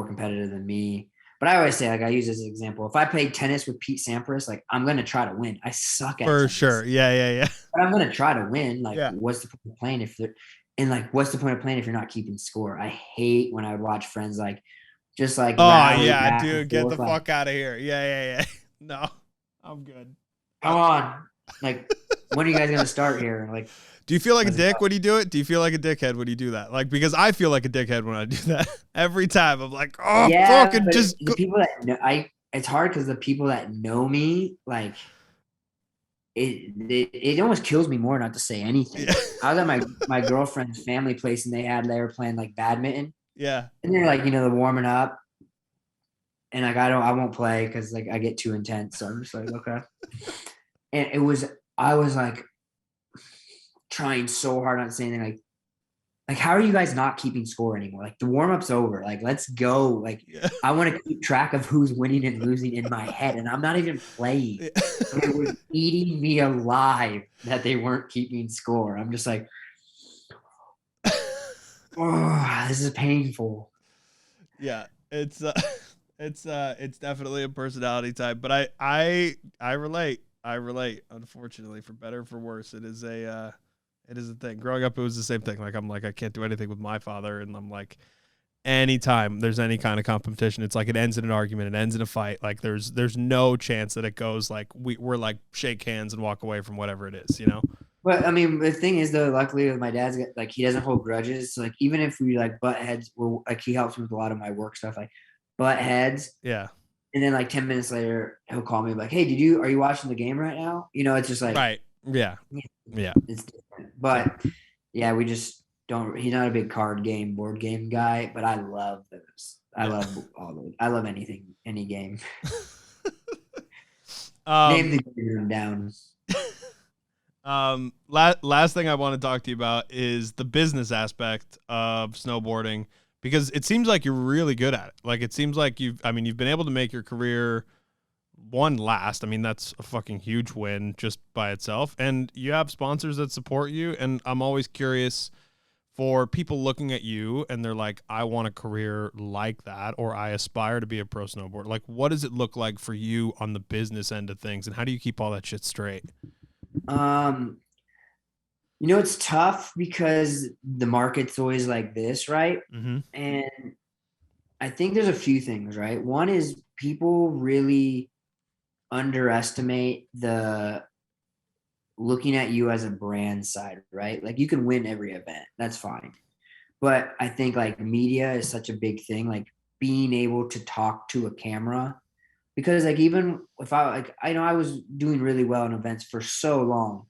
competitive than me. But I always say, like, I use this as an example. If I played tennis with Pete Sampras, like, I'm gonna try to win. I suck at for tennis. Sure. Yeah. But I'm gonna try to win. Like, what's the point of playing if you're not keeping score? I hate when I would watch friends like just like, oh yeah, dude, get the fuck out of here. Yeah. No, I'm good. Come on. Like, when are you guys gonna start here? Like, do you feel like a dick when you do it? Do you feel like a dickhead when you do that? Like, because I feel like a dickhead when I do that every time. I'm like, oh, yeah, fucking just the people that know, it's hard because the people that know me, like it almost kills me more not to say anything. Yeah. I was at my girlfriend's family place and they were playing like badminton Yeah. and they're like, they're warming up and like I won't play because like I get too intense. So I'm just like, okay. And I was like trying so hard not to say anything like how are you guys not keeping score anymore? Like the warm-up's over. Like let's go. Like Yeah. I want to keep track of who's winning and losing in my head. And I'm not even playing. Yeah. It was eating me alive that they weren't keeping score. I'm just like, oh, this is painful. Yeah. It's definitely a personality type, but I relate. I relate. Unfortunately, for better or for worse, it is a thing. Growing up, it was the same thing. Like I'm like I can't do anything with my father, and I'm like, anytime there's any kind of competition, it's like it ends in an argument, it ends in a fight. Like there's no chance that it goes like we're like shake hands and walk away from whatever it is, But I mean, the thing is though, luckily with my dad's like he doesn't hold grudges. So like even if we like butt heads, like he helps me with a lot of my work stuff, like butt heads. Yeah. And then like 10 minutes later, he'll call me like, "Hey, are you watching the game right now?" It's just like, Right. Yeah. Yeah. it's different. But yeah, we just don't. He's not a big board game guy, but I love those. I love all those. I love anything, any game. Name the game down. Last thing I want to talk to you about is the business aspect of snowboarding, because it seems like you're really good at it. Like it seems like you've been able to make your career last. I mean, that's a fucking huge win just by itself. And you have sponsors that support you. And I'm always curious for people looking at you and they're like, I want a career like that, or I aspire to be a pro snowboarder. Like, what does it look like for you on the business end of things? And how do you keep all that shit straight? It's tough because the market's always like this, right? Mm-hmm. And I think there's a few things, right? One is people really underestimate the looking at you as a brand side, right? Like you can win every event, that's fine. But I think like media is such a big thing, like being able to talk to a camera, because like even if I was doing really well in events for so long,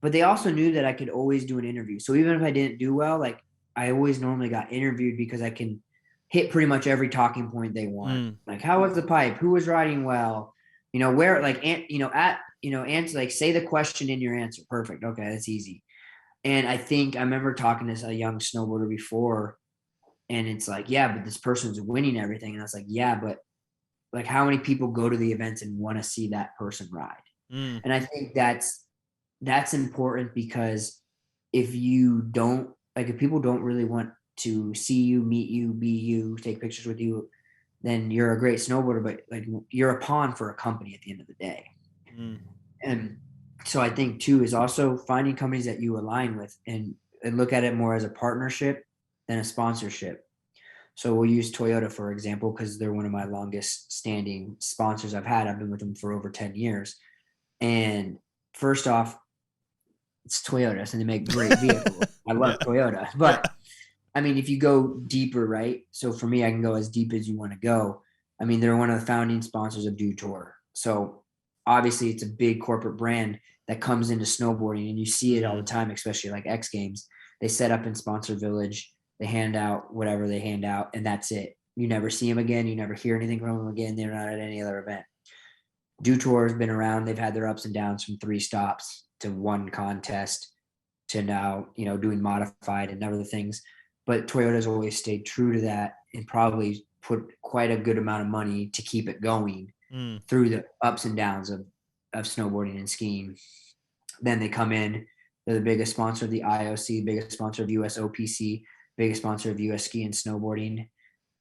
but they also knew that I could always do an interview. So even if I didn't do well, like I always normally got interviewed because I can hit pretty much every talking point they want. Like, how was the pipe? Who was riding well? Where like, answer, like say the question in your answer. Perfect. Okay. That's easy. And I remember talking to a young snowboarder before and it's like, yeah, but this person's winning everything. And I was like, yeah, but like how many people go to the events and want to see that person ride? And I think that's important because if people don't really want to see you, meet you, be you, take pictures with you, then you're a great snowboarder, but like you're a pawn for a company at the end of the day. And so I think too is also finding companies that you align with and look at it more as a partnership than a sponsorship. So we'll use Toyota, for example, because they're one of my longest standing sponsors I've had. I've been with them for over 10 years. And first off, it's Toyota, and they make great vehicles. I love Toyota. But I mean, if you go deeper, right? So for me, I can go as deep as you want to go. I mean, they're one of the founding sponsors of Dew Tour. So obviously it's a big corporate brand that comes into snowboarding, and you see it all the time, especially like X Games. They set up in Sponsor Village. They hand out whatever they hand out, and that's it. You never see them again. You never hear anything from them again. They're not at any other event. Dew Tour has been around. They've had their ups and downs from 3 stops to 1 contest to now, doing modified and other things. But Toyota's always stayed true to that and probably put quite a good amount of money to keep it going through the ups and downs of snowboarding and skiing. Then they come in, they're the biggest sponsor of the IOC, biggest sponsor of US OPC, biggest sponsor of US ski and snowboarding.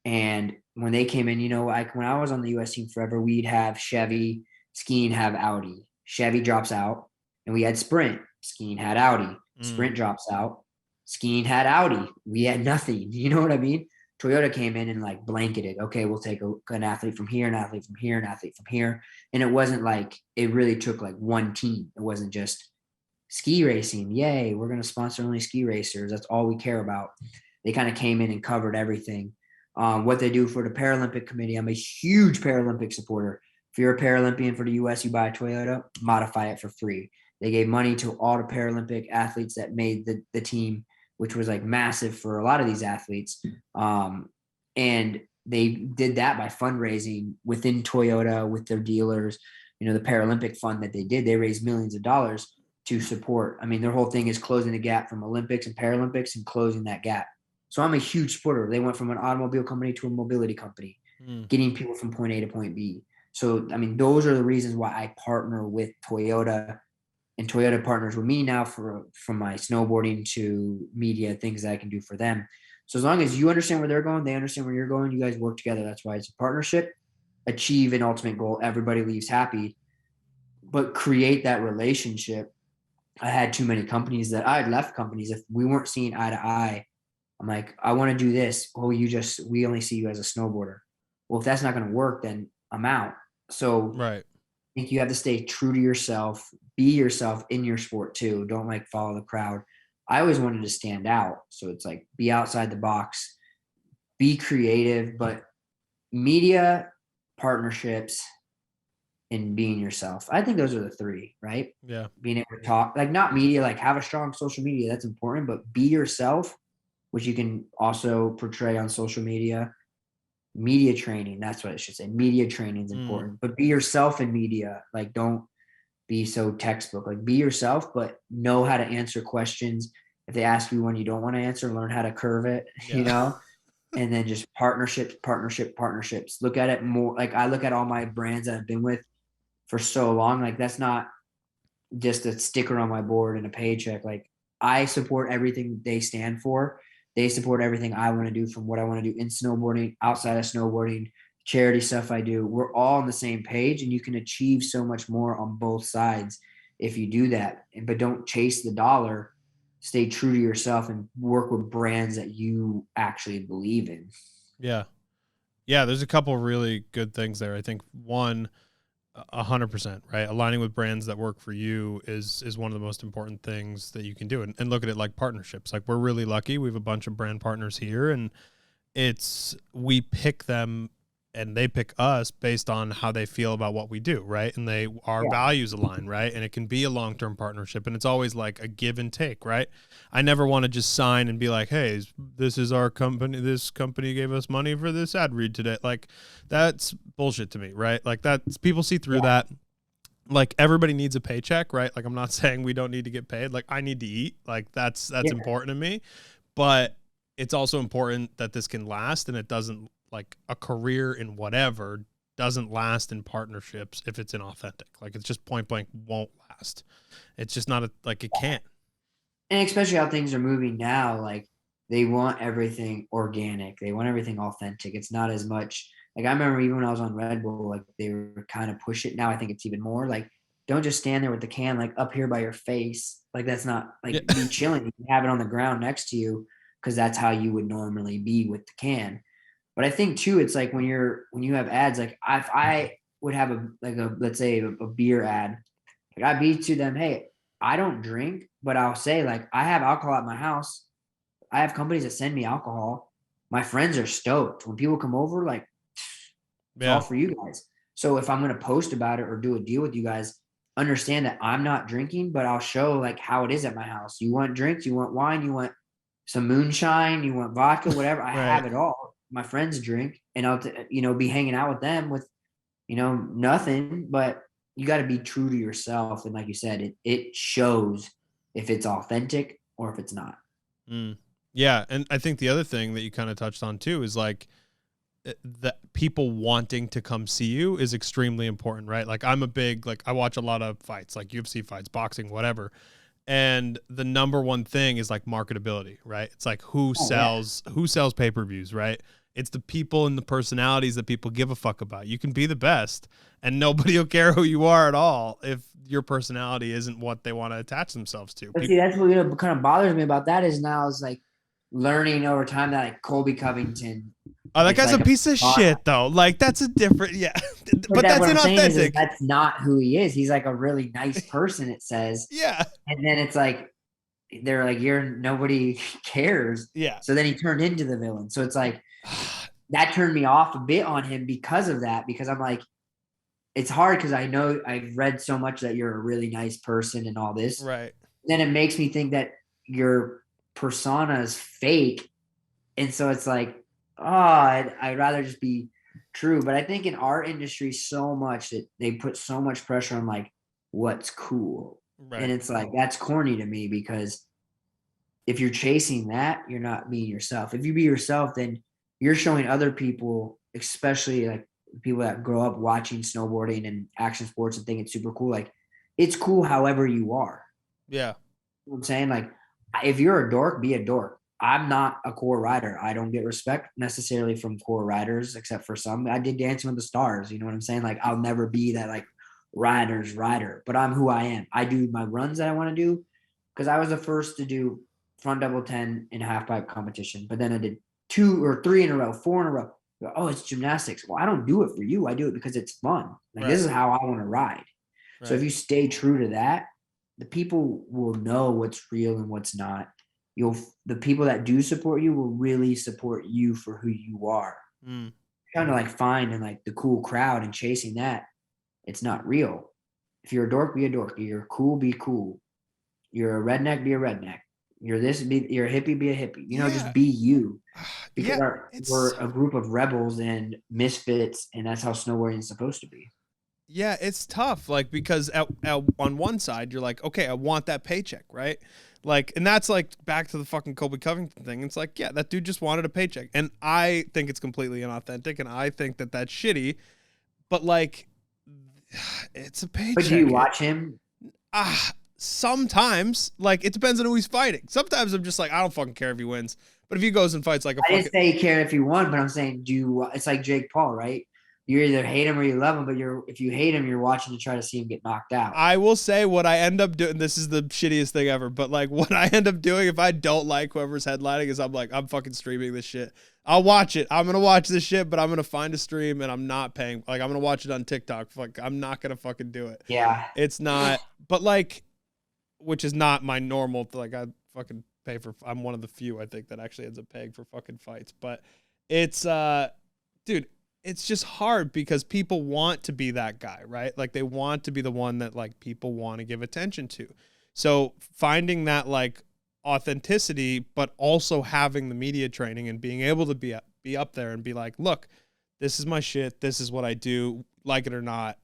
And when they came in, like when I was on the US team forever, we'd have Chevy, skiing have Audi. Chevy drops out, and we had Sprint. Skiing had Audi. Sprint drops out. Skiing had Audi. We had nothing. You know what I mean? Toyota came in and like blanketed. Okay, we'll take an athlete from here, an athlete from here, an athlete from here. And it wasn't like, it really took like one team. It wasn't just ski racing. Yay, we're going to sponsor only ski racers. That's all we care about. They kind of came in and covered everything. what they do for the Paralympic committee. I'm a huge Paralympic supporter. If you're a Paralympian for the US, you buy a Toyota, modify it for free. They gave money to all the Paralympic athletes that made the team, which was like massive for a lot of these athletes. And they did that by fundraising within Toyota with their dealers. The Paralympic fund that they did, they raised millions of dollars to support. I mean, their whole thing is closing the gap from Olympics and Paralympics and closing that gap. So I'm a huge supporter. They went from an automobile company to a mobility company, getting people from point A to point B. So, I mean, those are the reasons why I partner with Toyota, and Toyota partners with me now from my snowboarding to media, things that I can do for them. So as long as you understand where they're going, they understand where you're going, you guys work together. That's why it's a partnership. Achieve an ultimate goal. Everybody leaves happy, but create that relationship. I had too many companies that I had left companies. If we weren't seeing eye to eye, I'm like, I want to do this. Oh, we only see you as a snowboarder. Well, if that's not going to work, then I'm out. So right. I think you have to stay true to yourself, be yourself in your sport too. Don't like follow the crowd. I always wanted to stand out. So it's like, be outside the box, be creative, but media, partnerships, and being yourself. I think those are the three, right? Yeah. Being able to talk, like not media, like have a strong social media. That's important, but be yourself, which you can also portray on social media. Media training, that's what I should say. Media training is important, but be yourself in media. Like, don't be so textbook. Like, be yourself, but know how to answer questions. If they ask you one you don't want to answer, learn how to curve it, and then just partnerships. Look at it more. Like, I look at all my brands that I've been with for so long. Like, that's not just a sticker on my board and a paycheck. Like, I support everything they stand for. They support everything I want to do, from what I want to do in snowboarding, outside of snowboarding, charity stuff I do. We're all on the same page, and you can achieve so much more on both sides if you do that. But don't chase the dollar. Stay true to yourself and work with brands that you actually believe in. Yeah. Yeah, there's a couple of really good things there. I think one, 100%, right? Aligning with brands that work for you is one of the most important things that you can do. And look at it like partnerships. Like, we're really lucky. We have a bunch of brand partners here, and we pick them and they pick us based on how they feel about what we do, right? And our values align, right? And it can be a long-term partnership, and it's always like a give and take, right? I never want to just sign and be like, hey, this is our company. This company gave us money for this ad read today. Like, that's bullshit to me, right? Like, people see through that. Like, everybody needs a paycheck, right? Like, I'm not saying we don't need to get paid. Like, I need to eat. Like, that's important to me. But it's also important that this can last, and it doesn't, like, a career in whatever doesn't last in partnerships if it's inauthentic. Like, it's just point blank won't last. It's just not it can't. And especially how things are moving now, like, they want everything organic. They want everything authentic. It's not as much, like, I remember even when I was on Red Bull, like, they were kind of push it. Now I think it's even more like, don't just stand there with the can, like, up here by your face. Like, that's not, like, be chilling. You can have it on the ground next to you, because that's how you would normally be with the can. But I think too, it's like when you have ads, like, if I would have let's say a beer ad, like, I'd be to them, hey, I don't drink, but I'll say, like, I have alcohol at my house. I have companies that send me alcohol. My friends are stoked. When people come over, like, it's all for you guys. So if I'm going to post about it or do a deal with you guys, understand that I'm not drinking, but I'll show, like, how it is at my house. You want drinks, you want wine, you want some moonshine, you want vodka, whatever. I have it all. My friends drink, and I'll be hanging out with them with, nothing, but you got to be true to yourself. And like you said, it shows if it's authentic or if it's not. Yeah. And I think the other thing that you kind of touched on too is, like, the people wanting to come see you is extremely important, right? Like, I'm a big, like, I watch a lot of fights, like UFC fights, boxing, whatever. And the number one thing is, like, marketability, right? It's like, who sells pay-per-views, right? It's the people and the personalities that people give a fuck about. You can be the best and nobody will care who you are at all if your personality isn't what they want to attach themselves to. But see, that's what kind of bothers me about that is now is, like, learning over time that, like, Colby Covington. Oh, that guy's like a piece of shit, though. Like, that's a different, but that's inauthentic. That's not who he is. He's, like, a really nice person, it says. Yeah. And then it's like, they're like, nobody cares. Yeah. So then he turned into the villain. So it's like, that turned me off a bit on him because of that, because I'm like, it's hard because I know I've read so much that you're a really nice person and all this. Right. Then it makes me think that your persona is fake. And so it's like, oh, I'd rather just be true. But I think in our industry so much that they put so much pressure on like what's cool. Right. And it's like, that's corny to me, because if you're chasing that, you're not being yourself. If you be yourself, then you're showing other people, especially like people that grow up watching snowboarding and action sports and think it's super cool. Like, it's cool however you are. Yeah. You know what I'm saying? Like, if you're a dork, be a dork. I'm not a core rider. I don't get respect necessarily from core riders, except for some. I did Dancing with the Stars. You know what I'm saying? Like, I'll never be that like rider's rider, but I'm who I am. I do my runs that I want to do, because I was the first to do front double 10 in half pipe competition, but then I did 2 or 3 in a row, 4 in a row. Oh, it's gymnastics. Well, I don't do it for you. I do it because it's fun. Like, Right. this is how I want to ride. Right. So if you stay true to that, the people will know what's real and what's not. The people that do support you will really support you for who you are. Trying to like find and like the cool crowd and chasing that, it's not real. If you're a dork, be a dork. You're cool, be cool. You're a redneck, be a redneck. You're this, you're a hippie, be a hippie. You know, just be you. Because we're a group of rebels and misfits, and that's how snowboarding is supposed to be. Yeah, it's tough, like, because on one side you're like, okay, I want that paycheck, right? Like, and that's like back to the fucking Colby Covington thing. It's like, yeah, that dude just wanted a paycheck, and I think it's completely inauthentic, and I think that that's shitty. But like, it's a paycheck. But do you watch him? Sometimes, like, it depends on who he's fighting. Sometimes I'm just like, I don't fucking care if he wins. But if he goes and fights like a I didn't say you care if you won, but I'm saying, it's like Jake Paul, right? You either hate him or you love him, but if you hate him, you're watching to try to see him get knocked out. I will say what I end up doing, this is the shittiest thing ever, but like what I end up doing if I don't like whoever's headlining is I'm like, I'm fucking streaming this shit. I'll watch it. I'm going to watch this shit, but I'm going to find a stream and I'm not paying. Like, I'm going to watch it on TikTok. Like, I'm not going to fucking do it. Yeah. It's not, but like, which is not my normal, like, I fucking pay for, I'm one of the few, I think, that actually ends up paying for fucking fights. But it's, dude, it's just hard because people want to be that guy, right? Like, they want to be the one that like people want to give attention to. So finding that like authenticity, but also having the media training and being able to be up there and be like, look, this is my shit. This is what I do. Like it or not,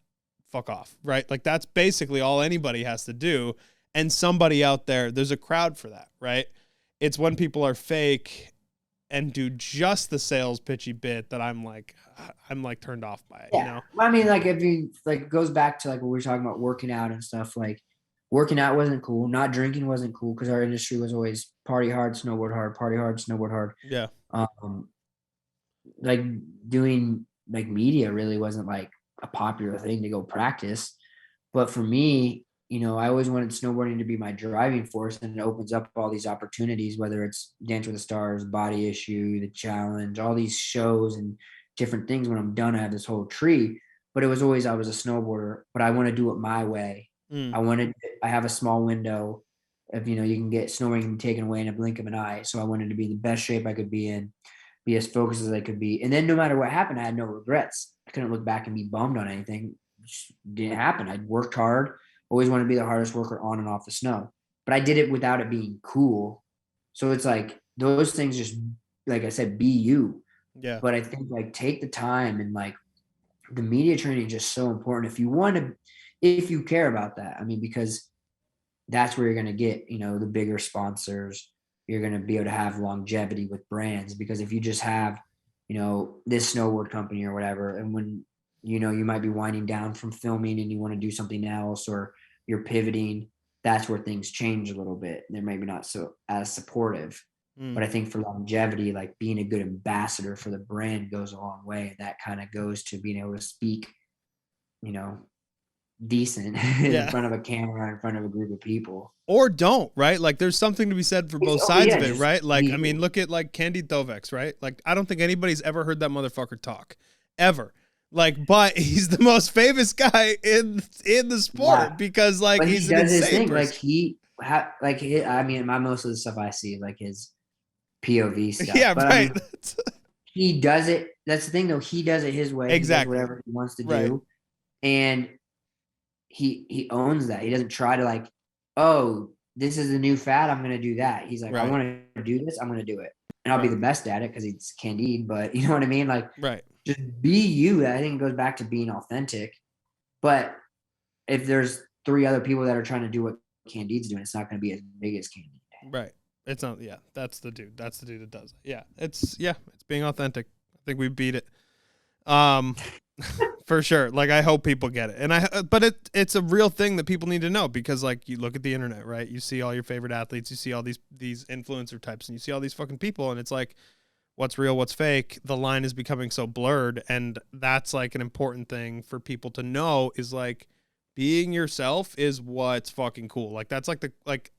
fuck off, right? Like, that's basically all anybody has to do. And somebody out there, there's a crowd for that, right? It's when people are fake and do just the sales pitchy bit that I'm like turned off by it. Yeah. You know? I mean, like, if you like, it goes back to like what we were talking about, working out and stuff. Like, working out wasn't cool. Not drinking wasn't cool, because our industry was always party hard, snowboard hard, party hard, snowboard hard. Yeah. Like, doing like media really wasn't like a popular thing to go practice. But for me, you know, I always wanted snowboarding to be my driving force, and it opens up all these opportunities, whether it's Dance with the Stars, Body Issue, The Challenge, all these shows and different things. When I'm done, I have this whole tree. But it was always, I was a snowboarder, but I want to do it my way. I have a small window of, you know, you can get snowboarding taken away in a blink of an eye. So I wanted to be in the best shape I could be in, be as focused as I could be. And then no matter what happened, I had no regrets. I couldn't look back and be bummed on anything. It just didn't happen. I'd worked hard. Always wanted to be the hardest worker on and off the snow, but I did it without it being cool. So it's like, those things just, like I said, be you. Yeah. But I think like, take the time, and like, the media training is just so important. If you care about that, I mean, because that's where you're going to get, you know, the bigger sponsors. You're going to be able to have longevity with brands, because if you just have, you know, this snowboard company or whatever, and when, you know, you might be winding down from filming and you want to do something else, or you're pivoting, that's where things change a little bit. They're maybe not so as supportive. But I think for longevity, like, being a good ambassador for the brand goes a long way. And that kind of goes to being able to speak, you know, decent in front of a camera, in front of a group of people. Or don't, right? Like, there's something to be said for both sides of it, right? Like, I mean, look at like Candy Dovex, right? Like, I don't think anybody's ever heard that motherfucker talk, ever. Like, but he's the most famous guy in the sport, because like, but he's an insane person. I mean, most of the stuff I see, like his POV stuff. Yeah, but right. I mean, he does it. That's the thing, though. He does it his way. He does Exactly. whatever he wants to Right. do, and he owns that. He doesn't try to like, oh, this is the new fad. I'm going to do that. He's like, I Right. want to do this. I'm going to do it, and I'll be Right. the best at it because he's Candide. But you know what I mean? Like, Right. just be you. I think it goes back to being authentic. But if there's 3 other people that are trying to do what Candide's doing, it's not going to be as big as Candide. Right. It's not. Yeah. That's the dude. That's the dude that does it. Yeah. It's being authentic. I think we beat it. For sure. Like, I hope people get it. And but it's a real thing that people need to know, because like, you look at the internet, right? You see all your favorite athletes, you see all these influencer types, and you see all these fucking people, and it's like, what's real, what's fake? The line is becoming so blurred. And that's like an important thing for people to know, is like, being yourself is what's fucking cool. Like, that's like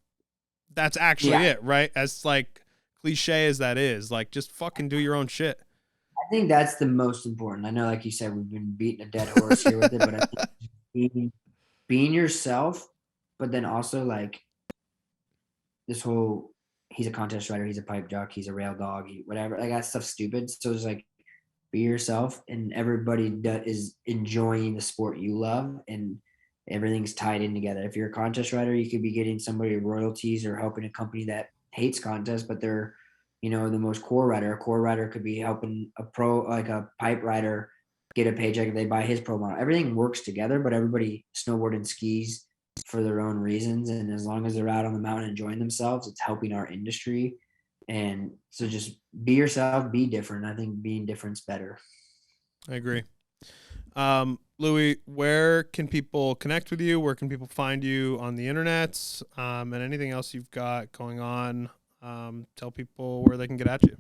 that's actually it, right? As like cliche as that is, like, just fucking do your own shit. I think that's the most important. I know, like you said, we've been beating a dead horse here with it, but I think being yourself, but then also like this whole, he's a contest rider, he's a pipe jock, he's a rail dog, whatever. Like, that stuff's stupid. So it's like, be yourself, and everybody that is enjoying the sport you love, and everything's tied in together. If you're a contest rider, you could be getting somebody royalties or helping a company that hates contests, but they're, the most core rider. A core rider could be helping a pro, like a pipe rider, get a paycheck if they buy his pro model. Everything works together, but everybody snowboard and skis for their own reasons. And as long as they're out on the mountain enjoying themselves, it's helping our industry. And so just be yourself, be different. I think being different's better. I agree. Louie, where can people connect with you? Where can people find you on the internet? And anything else you've got going on? Tell people where they can get at you.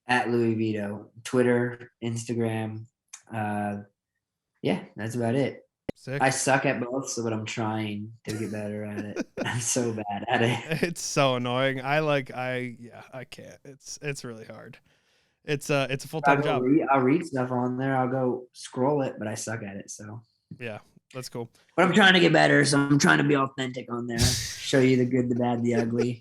At Louie Vito, Twitter, Instagram. Yeah, that's about it. Sick. I suck at both, but I'm trying to get better at it. I'm so bad at it. It's so annoying. I can't. It's really hard. It's a full-time job. I'll read stuff on there. I'll go scroll it, but I suck at it. So yeah, that's cool. But I'm trying to get better, so I'm trying to be authentic on there. Show you the good, the bad, the ugly.